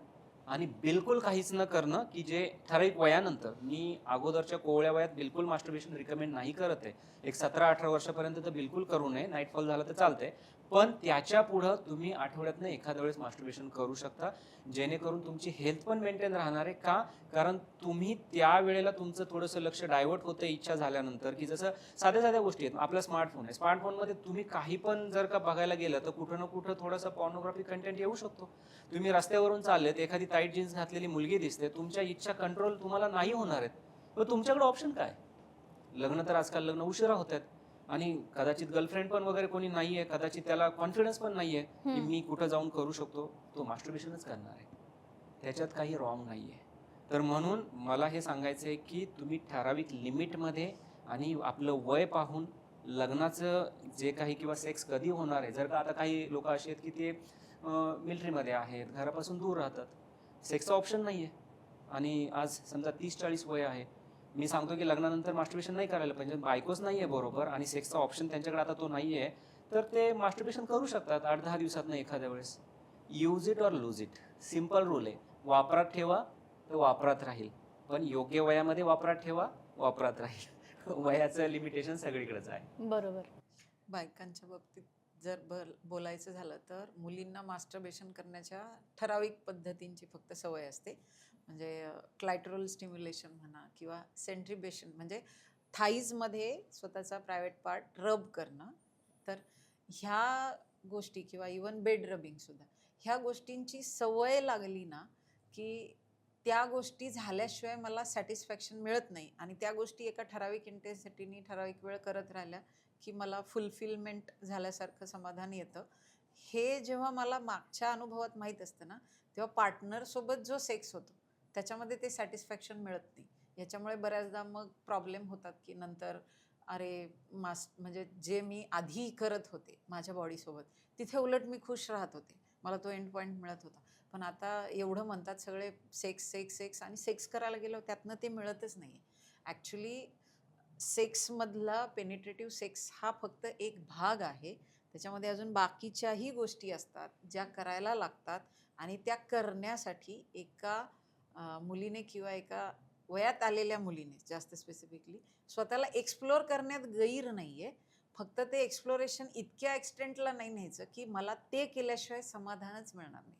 S1: आणि बिलकुल काहीच न करणं, की जे ठराविक वयानंतर, मी अगोदरच्या कोवळ्या वयात बिलकुल मास्टरबेशन रिकमेंड नाही करत आहे. एक 17-18 वर्षापर्यंत तर बिलकुल करू नये, नाईटफॉल झाला तर चालतंय. पण त्याच्या पुढं तुम्ही आठवड्यातनं एखाद्या वेळेस मास्टरबेशन करू शकता, जेणेकरून तुमची हेल्थ पण मेंटेन राहणार आहे. का? कारण तुम्ही त्यावेळेला तुमचं थोडंसं लक्ष डायव्हर्ट होतं इच्छा झाल्यानंतर, की जसं साध्या गोष्टी आहेत. आपला स्मार्टफोन आहे, स्मार्टफोनमध्ये तुम्ही काही पण जर का बघायला गेलं तर कुठं ना कुठं थोडंसं पॉर्नोग्राफी कंटेंट येऊ शकतो. तुम्ही रस्त्यावरून चाललेत, एखादी टाईट जीन्स घातलेली मुलगी दिसते, तुमच्या इच्छा कंट्रोल तुम्हाला नाही होणार आहेत. मग तुमच्याकडे ऑप्शन काय? लग्न तर आजकाल लग्न उशिरा होत आहेत, आणि कदाचित गर्लफ्रेंड पण वगैरे कोणी नाहीये, कदाचित त्याला कॉन्फिडन्स पण नाहीये की मी कुठं जाऊन करू शकतो, तो मास्टरबेशनच करणार आहे. त्याच्यात काही रॉंग नाहीये. तर म्हणून मला हे सांगायचं आहे की तुम्ही ठराविक लिमिटमध्ये आणि आपलं वय पाहून लग्नाचं जे काही किंवा सेक्स कधी होणार आहे, जर का आता काही लोक असे आहेत की ते मिलिटरीमध्ये आहेत, घरापासून दूर राहतात, सेक्सचा ऑप्शन नाही आहे, आणि आज समजा 30-40 वय आहे, मी सांगतो की लग्नानंतर मास्टरबेशन नाही करायला पाहिजे, बायकोच नाही आहे बरोबर आणि सेक्सचा ऑप्शन त्यांच्याकडे आता तो नाही आहे, तर ते मास्टरबेशन करू शकतात 8-10 दिवसातनं एखाद्या वेळेस. Use it or lose it, simple rule आहे. वापरात ठेवा तर वापरात राहील, पण योग्य वयामध्ये वापरात ठेवा, वापरात राहील. वयाचं लिमिटेशन सगळीकडेच आहे.
S2: बरोबर.
S3: बायकांच्या बाबतीत जर बोलायचं झालं तर मुलींना मास्टरबेशन करण्याच्या ठराविक पद्धतींची फक्त सवय असते. म्हणजे क्लायटरल स्टिम्युलेशन म्हणा किंवा सेंट्रिबेशन, म्हणजे थाईजमध्ये स्वतःचा प्रायव्हेट पार्ट रब करणं. तर ह्या गोष्टी किंवा इवन बेड रबिंगसुद्धा, ह्या गोष्टींची सवय लागली ना की त्या गोष्टी झाल्याशिवाय मला सॅटिस्फॅक्शन मिळत नाही, आणि त्या गोष्टी एका ठराविक इंटेन्सिटीने ठराविक वेळ करत राहिल्या की मला फुलफिलमेंट झाल्यासारखं समाधान येतं. हे जेव्हा मला मागच्या अनुभवात माहीत असतं ना, तेव्हा पार्टनरसोबत जो सेक्स होतो त्याच्यामध्ये ते सॅटिस्फॅक्शन मिळत नाही. याच्यामुळे बऱ्याचदा मग प्रॉब्लेम होतात की नंतर अरे म्हणजे जे मी आधी करत होते माझ्या बॉडीसोबत, तिथे उलट मी खुश राहत होते, मला तो एंड पॉईंट मिळत होता. पण आता एवढं म्हणतात सगळे सेक्स सेक्स सेक्स, आणि सेक्स करायला गेलो त्यातनं ते मिळतच नाही आहे. ॲक्च्युली सेक्समधला पेनिट्रेटिव्ह सेक्स हा फक्त एक भाग आहे. त्याच्यामध्ये अजून बाकीच्याही गोष्टी असतात ज्या करायला लागतात, आणि त्या करण्यासाठी एका मुलीने किंवा एका वयात आलेल्या मुलीने जास्त स्पेसिफिकली स्वतःला एक्सप्लोअर करण्यात गैर नाही आहे. फक्त ते एक्सप्लोरेशन इतक्या एक्सटेंटला नाही न्यायचं की मला ते केल्याशिवाय समाधानच मिळणार नाही,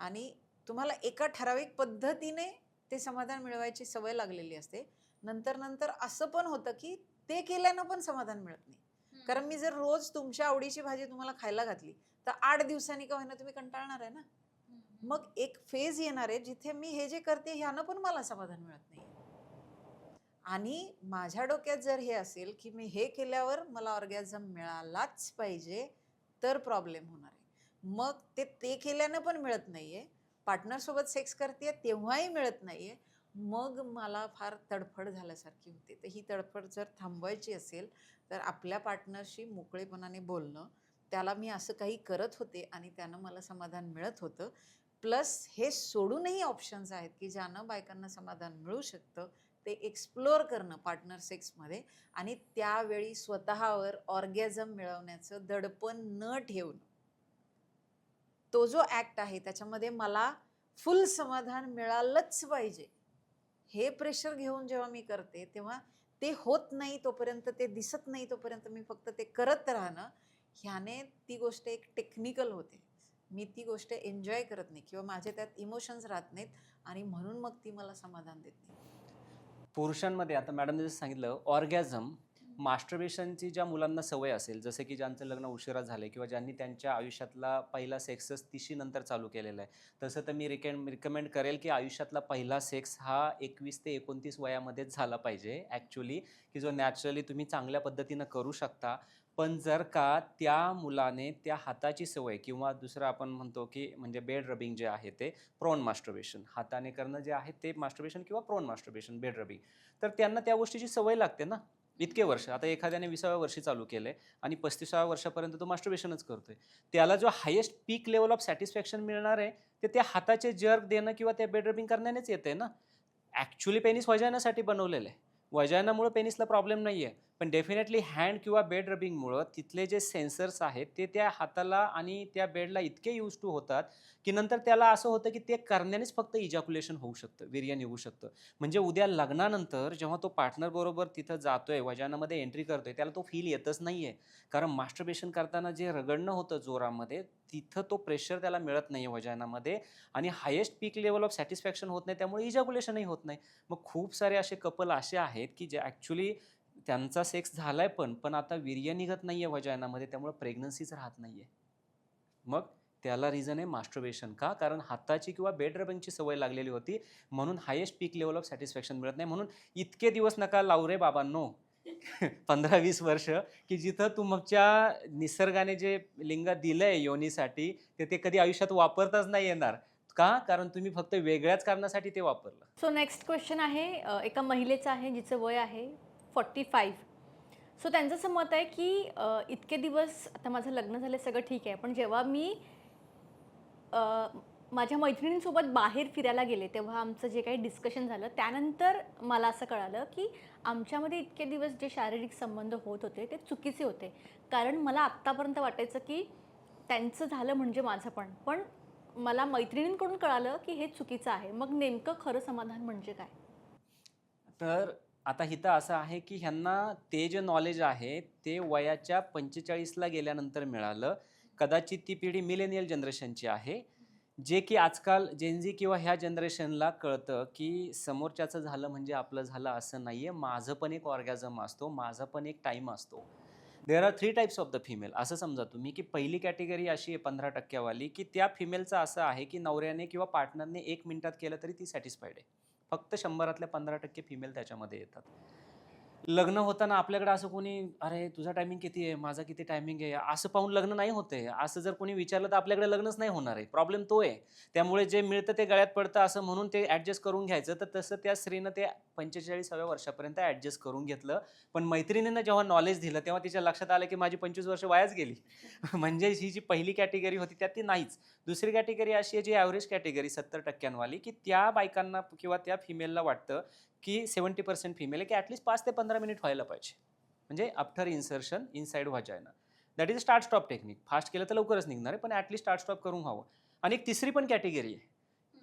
S3: आणि तुम्हाला एका ठराविक पद्धतीने ते समाधान मिळवायची सवय लागलेली असते. नंतर असं पण होतं की ते केल्यानं पण समाधान मिळत नाही, कारण मी जर रोज तुमच्या आवडीची भाजी तुम्हाला खायला घातली तर 8 दिवसांनी का होईना तुम्ही कंटाळणार आहे ना. मग एक फेज येणार आहे जिथे मी हे जे करते ह्यानं पण मला समाधान मिळत नाही. आणि माझ्या डोक्यात जर हे असेल की मी हे केल्यावर मला ऑर्गॅझम मिळालाच पाहिजे तर प्रॉब्लेम होणार आहे. मग ते केल्यानं पण मिळत नाहीये, पार्टनर सोबत सेक्स करते तेव्हाही मिळत नाहीये, मग मला फार तडफड झाल्यासारखी होते. तर ही तडफड जर थांबवायची असेल तर आपल्या पार्टनरशी मोकळेपणाने बोलणं, त्याला मी असं काही करत होते आणि त्यानं मला समाधान मिळत होतं, प्लस हे सोडूनही ऑप्शन्स आहेत की ज्यानं बायकांना समाधान मिळू शकतं, ते एक्सप्लोअर करणं पार्टनर सेक्समध्ये आणि त्यावेळी स्वतःवर ऑर्गॅझम मिळवण्याचं दडपण न ठेवणं. तो जो ॲक्ट आहे त्याच्यामध्ये मला फुल समाधान मिळालंच पाहिजे हे प्रेशर घेऊन जेव्हा मी करते तेव्हा ते होत नाही तोपर्यंत, ते दिसत नाही तोपर्यंत मी फक्त ते करत राहणं, ह्याने ती गोष्ट एक टेक्निकल होते. मी ती गोष्ट एन्जॉय करत नाही किंवा माझे त्यात इमोशन्स राहत नाहीत आणि म्हणून मग ती मला समाधान देत नाही.
S1: पुरुषांमध्ये आता मॅडमने जसं सांगितलं ऑर्गॅझम, मास्टर्बेशनची ज्या मुलांना सवय असेल, जसं की ज्यांचं लग्न उशिरा झालं किंवा ज्यांनी त्यांच्या आयुष्यातला पहिला सेक्सच 30शी नंतर चालू केलेला आहे, तसं तर मी रिकमेंड करेल की आयुष्यातला पहिला सेक्स हा 21 ते 29 वयामध्येच झाला पाहिजे ॲक्च्युली, की जो नॅचरली तुम्ही चांगल्या पद्धतीनं करू शकता. पण जर का त्या मुलाने त्या हाताची सवय किंवा दुसरं आपण म्हणतो की म्हणजे बेड रबिंग जे आहे ते प्रोन मास्टर्बेशन, हाताने करणं जे आहे ते मास्टर्बेशन किंवा प्रोन मास्टर्बेशन, बेड रबिंग, तर त्यांना त्या गोष्टीची सवय लागते ना इतके वर्ष. आता एखाद्याने 20व्या वर्षी चालू केलंय आणि 35व्या वर्षापर्यंत तो मास्टर्बेशनच करतोय, त्याला जो highest peak level of satisfaction मिळणार आहे ते त्या हाताचे जर्क देणं किंवा त्या बेड रबिंग करण्यानेच येते ना. ॲक्च्युली पेनिस वजायनासाठी बनवलेलं आहे, वजायनामुळे पेनिसला प्रॉब्लेम नाही आहे, पण डेफिनेटली हँड किंवा बेड रबिंगमुळं तिथले जे सेन्सर्स आहेत ते त्या हाताला आणि त्या बेडला इतके यूज टू होतात की नंतर त्याला असं होतं की ते करण्यानेच फक्त इजॅक्युलेशन होऊ शकतं, वीर्य निघू शकतं. म्हणजे उद्या लग्नानंतर जेव्हा तो पार्टनर बरोबर तिथं जातोय, वजानामध्ये एंट्री करतोय, त्याला तो फील येतच नाही आहे. कारण मास्टर्बेशन करताना जे रगडणं होतं जोरामध्ये, तिथं तो प्रेशर त्याला मिळत नाही आहे वजानामध्ये आणि highest peak level of satisfaction होत नाही, त्यामुळे इजॅक्युलेशनही होत नाही. मग खूप सारे असे कपल असे आहेत की जे ॲक्च्युली त्यांचा सेक्स झालाय पण आता वीर्य निघत नाहीये वजायनामध्ये, त्यामुळे प्रेग्नन्सीच राहत नाहीये. मग त्याला रिझन आहे मास्टर्बेशन. का? कारण हाताची किंवा बेड रबिंगची सवय लागलेली होती, म्हणून highest peak level of satisfaction मिळत नाही. म्हणून इतके दिवस नका लावू रे बाबांनो 15-20 वर्ष, की जिथं तुमच्या निसर्गाने जे लिंग दिलंय योनीसाठी ते कधी आयुष्यात वापरताच नाही येणार. का? कारण तुम्ही फक्त वेगळ्याच कारणासाठी ते वापरलं.
S2: सो नेक्स्ट क्वेश्चन आहे एका महिलेचं आहे जिचं वय आहे 45. सो त्यांचं असं मत आहे की इतके दिवस आता माझं लग्न झालं सगळं ठीक आहे, पण जेव्हा मी माझ्या मैत्रिणींसोबत बाहेर फिरायला गेले तेव्हा आमचं जे काही डिस्कशन झालं त्यानंतर मला असं कळालं की आमच्यामध्ये इतके दिवस जे शारीरिक संबंध होत होते ते चुकीचे होते. कारण मला आत्तापर्यंत वाटायचं की त्यांचं झालं म्हणजे माझं पण मला मैत्रिणींकडून कळालं की हे चुकीचं आहे. मग नेमकं खरं समाधान म्हणजे काय?
S1: तर आता इथं असं आहे की ह्यांना ते जे नॉलेज आहे ते वयाच्या 45ला गेल्यानंतर मिळालं. कदाचित ती पिढी मिलेनियल जनरेशनची आहे, जे की आजकाल जेनझी किंवा ह्या जनरेशनला कळतं की समोरच्याचं झालं म्हणजे आपलं झालं असं नाही आहे. माझं पण एक ऑर्गॅझम असतो, माझा पण एक टाईम असतो. There are 3 types of the female. असं समजा तुम्ही की पहिली कॅटेगरी अशी आहे 15% वाली, की त्या फिमेलचं असं आहे की नवऱ्याने किंवा पार्टनरने 1 मिनिटात केलं तरी ती सॅटिस्फाईड आहे. फक्त 100रातल्या 15% फिमेल त्याच्यामध्ये येतात. लग्न होताना आपल्याकडे असं कोणी, "अरे तुझा टायमिंग किती आहे? माझा किती टायमिंग आहे?" असं पाहून लग्न नाही होत आहे. असं जर कोणी विचारलं तर आपल्याकडे लग्नच नाही होणार आहे. प्रॉब्लेम तो आहे. त्यामुळे जे मिळतं ते गळ्यात पडतं असं म्हणून ते ॲडजस्ट करून घ्यायचं. तर तसं त्या स्त्रीनं ते 45व्या वर्षापर्यंत ॲडजस्ट करून घेतलं. पण मैत्रिणीनं जेव्हा नॉलेज दिलं तेव्हा तिच्या लक्षात आलं की माझी 25 वर्ष वायाच गेली. म्हणजे ही जी पहिली कॅटेगरी होती त्यात ती नाहीच. दुसरी कॅटेगरी अशी आहे जी ॲव्हरेज कॅटेगरी 70% वाली, की त्या बायकांना किंवा त्या फिमेलला वाटतं की 70% फिमेल आहे की ॲटलीस्ट 5 ते 15 मिनिट व्हायला पाहिजे. म्हणजे after insertion inside vagina. That is a start stop technique. Fast केलं तर लवकरच निघणार आहे, पण ॲटलीस्ट स्टार्ट स्टॉप करून व्हावं. आणि एक तिसरी पण कॅटेगरी आहे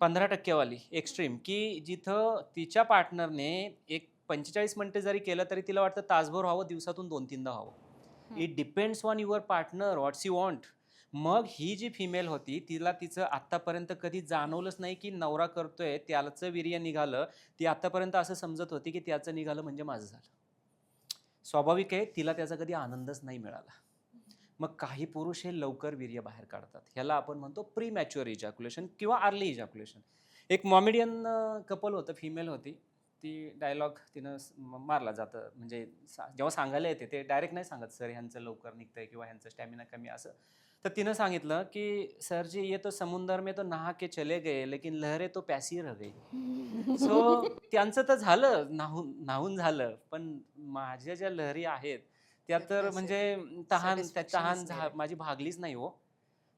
S1: 15% वाली एक्स्ट्रीम, की जिथं तिच्या पार्टनरने एक 45 मिनिटं जरी केलं तरी तिला वाटतं तासभर व्हावं, दिवसातून 2-3दा व्हावं. It depends on your partner what's you want. मग ही जी फिमेल होती तिला तिचं आत्तापर्यंत कधी जाणवलंच नाही की नवरा करतोय त्याचं वीर्य निघालं. ती आत्तापर्यंत असं समजत होती की त्याचं निघालं म्हणजे माझं झालं. स्वाभाविक आहे तिला त्याचा कधी आनंदच नाही मिळाला. मग काही पुरुष हे लवकर वीर्य बाहेर काढतात. ह्याला आपण म्हणतो प्री मॅच्युअर इजॅक्युलेशन किंवा अर्ली इजॅक्युलेशन. एक मॉमेडियन कपल होतं, फिमेल होती. ती डायलॉग तिनं मारला जातं, म्हणजे जेव्हा सांगायला येते ते डायरेक्ट नाही सांगत, सर ह्यांचं लवकर निघतंय किंवा ह्यांचं स्टॅमिना कमी असं. तर तिनं सांगितलं की सर जी ये तो समुंदर में तो नहा के चले गए लेकिन लहरें तो प्यासी रह गई. सो त्यांचं तर झालं, न्हाऊन न्हाऊन झालं, पण माझ्या ज्या लहरी आहेत त्या
S3: ते
S1: तर
S3: प्यासे
S1: म्हणजे
S3: satisfactionच नाही आहे.
S1: माझी भागलीच नाही हो.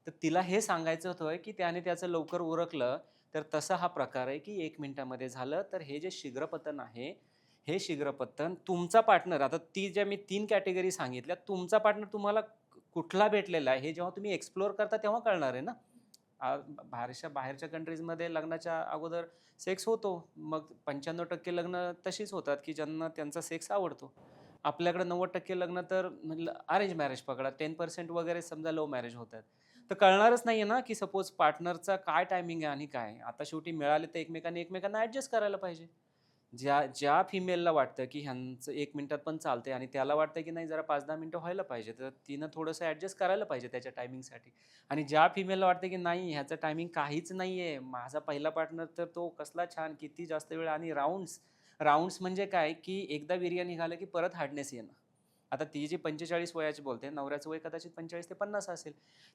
S1: तर तिला हे सांगायचं होतं की त्याने त्याचं लवकर उरकलं, तर तसा हा प्रकार आहे की 1 मिनिटामध्ये झालं. तर हे जे शीघ्रपतन आहे, हे शीघ्रपतन तुमचा पार्टनर, आता ती ज्या मी 3 कॅटेगरी सांगितल्या, तुमचा पार्टनर तुम्हाला कुठला भेटलेला आहे हे जेव्हा तुम्ही एक्सप्लोर करता तेव्हा कळणार आहे ना. बाहेरच्या कंट्रीजमध्ये लग्नाच्या अगोदर सेक्स होतो. मग 95% लग्न तशीच होतात की ज्यांना त्यांचा सेक्स आवडतो. आपल्याकडे 90% लग्न तर म्हटलं अरेंज मॅरेज पकडा, 10% वगैरे समजा लव्ह मॅरेज होतात. तर कळणारच नाहीये ना की सपोज पार्टनरचा काय टायमिंग आहे आणि काय. आता शेवटी मिळाले तर एकमेकांना ॲडजस्ट करायला पाहिजे. ज्या ज्या फिमेलला वाटतं की ह्यांचं 1 मिनिटात पण चालतंय आणि त्याला वाटतं की नाही जरा 5-10 मिनिटं व्हायला पाहिजे, तर तिनं थोडंसं ॲडजस्ट करायला पाहिजे त्याच्या टायमिंगसाठी. आणि ज्या फिमेलला वाटतं की नाही ह्याचं टायमिंग काहीच नाहीये, माझा पहिला पार्टनर तर तो कसला छान, किती जास्त वेळ आणि राउंड्स. राउंड्स म्हणजे काय की एकदा वीर्य निघालं की परत हार्डनेस येणं. आता ती जी 45 वयाची बोलते, नवऱ्याचं वय कदाचित 45 ते 50 असेल.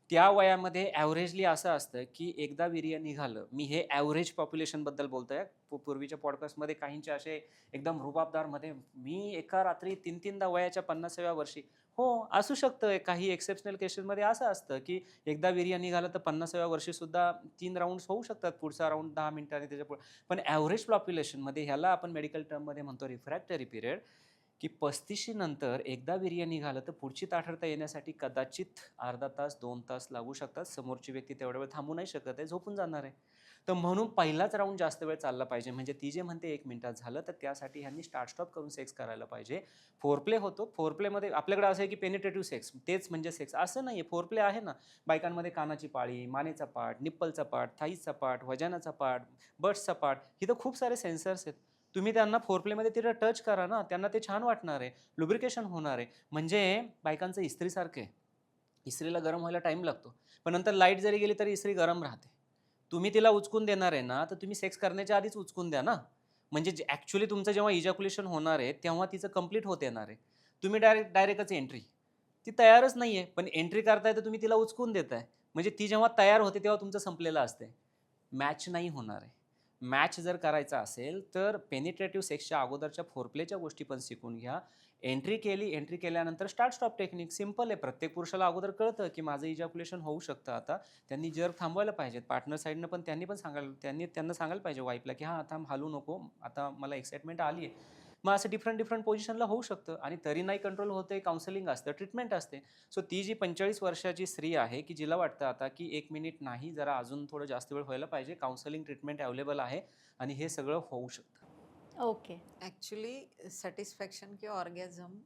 S1: त्या वयामध्ये ॲव्हरेजली असं असतं की एकदा वीर्य निघालं, मी हे ॲव्हरेज पॉप्युलेशनबद्दल बोलतोय. पूर्वीच्या पॉडकास्टमध्ये काहींचे असे एकदम रुबाबदारमध्ये, मी एका रात्री 3-3दा वयाच्या 50व्या वर्षी. हो, असू शकतं. काही एक्सेप्शनल केसेसमध्ये असं असतं की एकदा वीर्य निघालं तर 50व्या वर्षीसुद्धा 3 राउंड्स होऊ शकतात. पुढचा राउंड 10 मिनिटांनी त्याच्यापुढे. पण ॲव्हरेज पॉप्युलेशनमध्ये ह्याला आपण मेडिकल टर्ममध्ये म्हणतो रिफ्रॅक्टरी पिरियड, की 35शी नंतर एकदा वीर्य निघालं तर पुढची ताठरता येण्यासाठी कदाचित अर्धा तास 2 तास लागू शकतात. समोरची व्यक्ती तेवढा वेळ थांबू नाही शकत आहे, झोपून जाणार आहे. तर म्हणून पहिलाच राउंड जास्त वेळ चालला पाहिजे. म्हणजे ती जे म्हणते 1 मिनिटात झालं, तर त्यासाठी ह्यांनी स्टार्ट स्टॉप करून सेक्स करायला पाहिजे. फोरप्ले होतो. फोरप्लेमध्ये आपल्याकडे असं आहे की पेनिट्रेटिव्ह सेक्स तेच म्हणजे सेक्स असं नाहीये. फोरप्ले आहे ना, बायकांमध्ये कानाची पाळी, मानेचा पार्ट, निप्पलचा पार्ट, थाईजचा पार्ट, व्हजानाचा पार्ट, बट्सचा पार्ट, इथं खूप सारे सेन्सर्स आहेत. तुम्ही त्यांना फोरप्लेमध्ये तिथं टच करा ना, त्यांना ते छान वाटणार आहे, लुब्रिकेशन होणार आहे. म्हणजे बायकांचं इस्त्रीसारखं आहे. इस्त्रीला गरम व्हायला टाईम लागतो. पण नंतर लाईट जरी गेली तरी इस्त्री गरम राहते. तुम्ही तिला उचकून देणार आहे ना, तर तुम्ही सेक्स करण्याच्या आधीच उचकून द्या ना. म्हणजे ॲक्चुअली तुमचं जेव्हा इजॅक्युलेशन होणार आहे, तेव्हा तिचं कंप्लीट होत येणार आहे. तुम्ही डायरेक्टच एंट्री. ती तयारच नाहीये, पण एंट्री करताय तर तुम्ही तिला उचकून देताय. म्हणजे ती जेव्हा तयार होते तेव्हा तुमचं संपलेलं असतंय. मॅच नाही होणार आहे. मॅच जर करायचा असेल तर पेनिट्रेटिव्ह सेक्सच्या अगोदरच्या फोरप्लेच्या गोष्टी पण शिकून घ्या. एंट्री केल्यानंतर स्टार्ट स्टॉप टेक्निक सिंपल आहे. प्रत्येक पुरुषाला अगोदर कळतं की माझं इजॅक्युलेशन होऊ शकतं आता. त्यांनी जर्क थांबवायला पाहिजेत. पार्टनर साईडनं पण त्यांना सांगायला पाहिजे वाईफला की हां, थांब हालू नको. आता मला एक्साइटमेंट आली आहे. मग असं डिफरंट पोझिशनला होऊ शकतं आणि तरी नाही कंट्रोल होतंय, काउन्सिलिंग असतं, ट्रीटमेंट असते. सो ती जी 45 वर्षाची स्त्री आहे की जिला वाटतं आता की 1 मिनिट नाही, जरा अजून थोडं जास्त वेळ व्हायला पाहिजे. काउन्सिलिंग ट्रीटमेंट अवेलेबल आहे आणि हे सगळं होऊ शकतं.
S2: ओके.
S3: ॲक्च्युली सॅटिस्फॅक्शन किंवा ऑर्गॅझम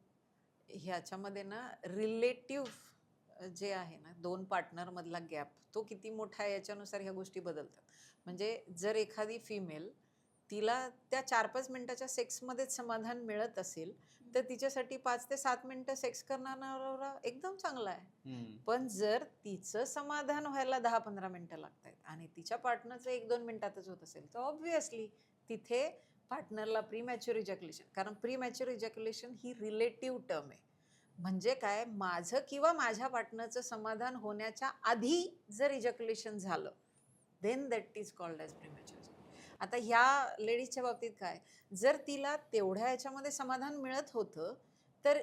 S3: ह्याच्यामध्ये ना रिलेटिव्ह जे आहे ना 2 पार्टनरमधला गॅप तो किती मोठा आहे याच्यानुसार ह्या गोष्टी बदलतात. म्हणजे जर एखादी फिमेल तिला त्या 4-5 मिनिटाच्या सेक्समध्येच समाधान मिळत असेल, तर तिच्यासाठी 5 ते 7 मिनिटं सेक्स करणारा नवरा एकदम चांगला आहे. पण जर तिचं समाधान व्हायला 10-15 मिनिटं लागतायत आणि तिच्या पार्टनरचं 1-2 मिनिटातच होत असेल, तर ऑब्व्हियसली तिथे पार्टनरला प्रीमॅच्युअर इजॅक्युलेशन, कारण प्रीमॅच्युअर इजॅक्युलेशन ही रिलेटिव्ह टर्म आहे. म्हणजे काय, माझं किंवा माझ्या पार्टनरचं समाधान होण्याच्या आधी जर इजॅक्युलेशन झालं, then that is called as premature. आता ह्या लेडीजच्या बाबतीत काय, जर तिला तेवढ्या ह्याच्यामध्ये समाधान मिळत होतं, तर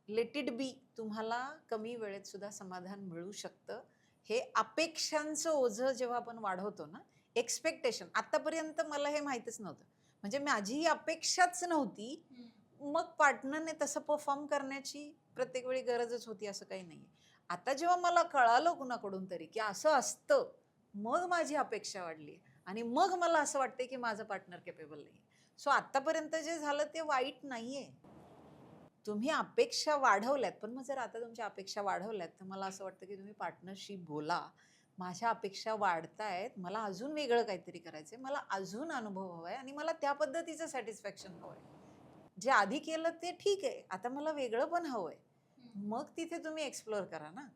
S3: लेट इट बी, तुम्हाला कमी वेळेत सुद्धा समाधान मिळू शकतं. हे अपेक्षांचं ओझं जेव्हा आपण वाढवतो ना, एक्सपेक्टेशन, आतापर्यंत मला हे माहीतच नव्हतं. म्हणजे माझी ही अपेक्षाच नव्हती, मग पार्टनरने तसं परफॉर्म करण्याची प्रत्येक वेळी गरजच होती असं काही नाही. आता जेव्हा मला कळालं कुणाकडून तरी की असं असतं, मग माझी अपेक्षा वाढली आणि मग मला असं वाटतंय की माझं पार्टनर केपेबल नाही. सो आतापर्यंत जे झालं ते वाईट नाहीये. तुम्ही अपेक्षा वाढवल्यात, पण मग जर आता तुमच्या अपेक्षा वाढवल्यात, तर मला असं वाटतं की तुम्ही पार्टनरशी बोला. माझ्या अपेक्षा वाढतायत, मला अजून वेगळं काहीतरी करायचंय, मला अजून अनुभव हवाय आणि मला त्या पद्धतीचं सॅटिस्फॅक्शन हवंय. जे आधी केलं ते ठीक आहे, आता मला वेगळं पण हवंय. मग तिथे तुम्ही एक्सप्लोअर करा ना.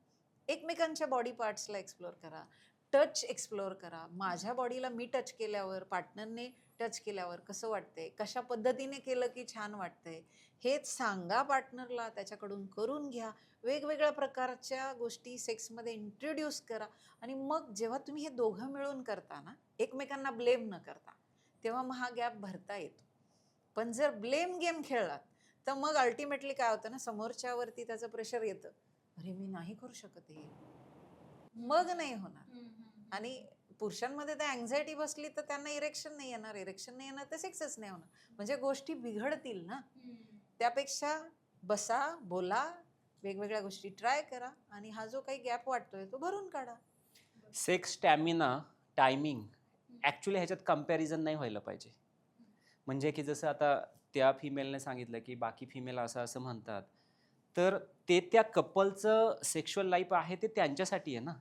S3: एकमेकांच्या बॉडी पार्ट्सला एक्सप्लोअर करा, टच एक्सप्लोअर करा. माझ्या बॉडीला मी टच केल्यावर, पार्टनरने टच केल्यावर कसं वाटतंय, कशा पद्धतीने केलं की छान वाटतंय, हेच सांगा पार्टनरला, त्याच्याकडून करून घ्या. वेगवेगळ्या प्रकारच्या गोष्टी सेक्समध्ये इंट्रोड्यूस करा. आणि मग जेव्हा तुम्ही हे दोघं मिळून करता ना, एकमेकांना ब्लेम न करता, तेव्हा मग हा गॅप भरता येतो. पण जर ब्लेम गेम खेळलात तर मग अल्टिमेटली काय होतं ना, समोरच्यावरती त्याचं प्रेशर येतं, अरे मी नाही करू शकत हे, मग नाही होणार. आणि पुरुषांमध्ये तर अँझायटी बसली तर त्यांना इरेक्शन नाही येणार, इरेक्शन नाही येणार तर सेक्सच नाही होणार. म्हणजे गोष्टी बिघडतील ना. त्यापेक्षा बसा, बोला, वेगवेगळ्या गोष्टी ट्राय करा आणि हा जो काही गॅप वाटतोय तो भरून काढा.
S1: सेक्स स्टॅमिना, टायमिंग ॲक्च्युली ह्याच्यात कम्पॅरिझन नाही व्हायला पाहिजे. म्हणजे की जसं आता त्या फिमेलने सांगितलं की बाकी फिमेल असं असं म्हणतात, तर ते त्या कपलचं सेक्शुअल लाईफ आहे ते त्यांच्यासाठी आहे ना.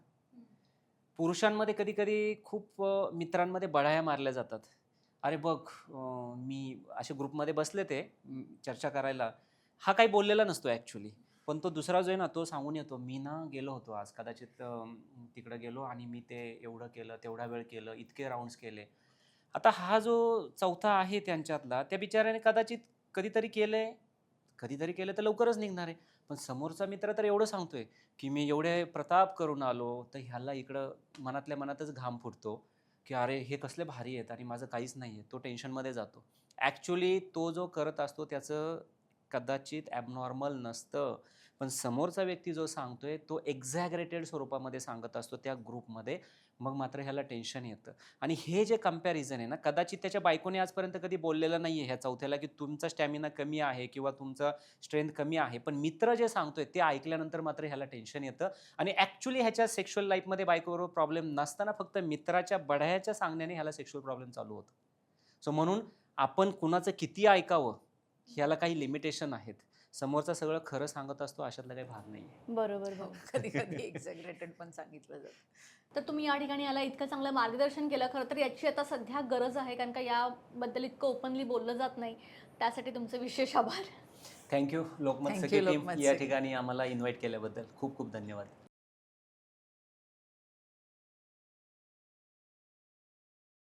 S1: पुरुषांमध्ये कधी कधी खूप मित्रांमध्ये बढाया मारल्या जातात. अरे बघ, मी असे ग्रुपमध्ये बसले ते चर्चा करायला, हा काही बोललेला नसतो ॲक्च्युली, पण तो दुसरा जो आहे ना तो सांगून येतो, मी ना गेलो होतो आज कदाचित तिकडं गेलो आणि मी ते एवढं केलं, तेवढा वेळ केलं, इतके राऊंड्स केले. आता हा जो चौथा आहे त्यांच्यातला, त्या बिचाऱ्याने कदाचित कधीतरी केलं तर लवकरच निघणार आहे. पण समोरचा मित्र तर एवढं सांगतोय की मी एवढे प्रताप करून आलो, तर ह्याला इकडं मनातल्या मनातच घाम फुटतो की अरे हे कसले भारी आहेत आणि माझं काहीच नाही आहे. तो टेन्शनमध्ये जातो. ॲक्च्युली तो जो करत असतो त्याचं कदाचित ॲबनॉर्मल नसतं, पण समोरचा व्यक्ती जो सांगतोय तो एक्झॅगरेटेड स्वरूपामध्ये सांगत असतो त्या ग्रुपमध्ये. मग मात्र ह्याला टेन्शन येतं. आणि हे जे कंपॅरिझन आहे ना, कदाचित त्याच्या बायकोने आजपर्यंत कधी बोललेलं नाही आहे ह्या चौथ्याला की तुमचा स्टॅमिना कमी आहे किंवा तुमचा स्ट्रेंथ कमी आहे. पण मित्र जे सांगतोय ते ऐकल्यानंतर मात्र ह्याला टेन्शन येतं. आणि ॲक्च्युली ह्याच्या सेक्शुअल लाईफमध्ये बायकोबरोबर प्रॉब्लेम नसताना फक्त मित्राच्या बढायाच्या सांगण्याने ह्याला सेक्शुअल प्रॉब्लेम चालू होतो. सो म्हणून आपण कुणाचं किती ऐकावं ह्याला काही लिमिटेशन आहेत. समोरचा सगळं खरं सांगत असतो अशातला काही भाग नाही आहे.
S2: बरोबर.
S3: हो, कधी कधी एक्झॅग्रेटेड पण सांगितलं जातं.
S2: तर तुम्ही या ठिकाणी याला इतकं चांगलं मार्गदर्शन केलं. खरं तर याची आता सध्या गरज आहे, कारण का याबद्दल इतकं ओपनली बोललं जात नाही. त्यासाठी तुमचे विशेष आभार.
S1: Thank you Lokmat
S3: Thank
S1: Sakhi
S3: you,
S1: team
S3: Lokmat
S1: या
S3: सखी.
S1: ठिकाणी आम्हाला इन्व्हाइट केल्याबद्दल खूप खूप धन्यवाद.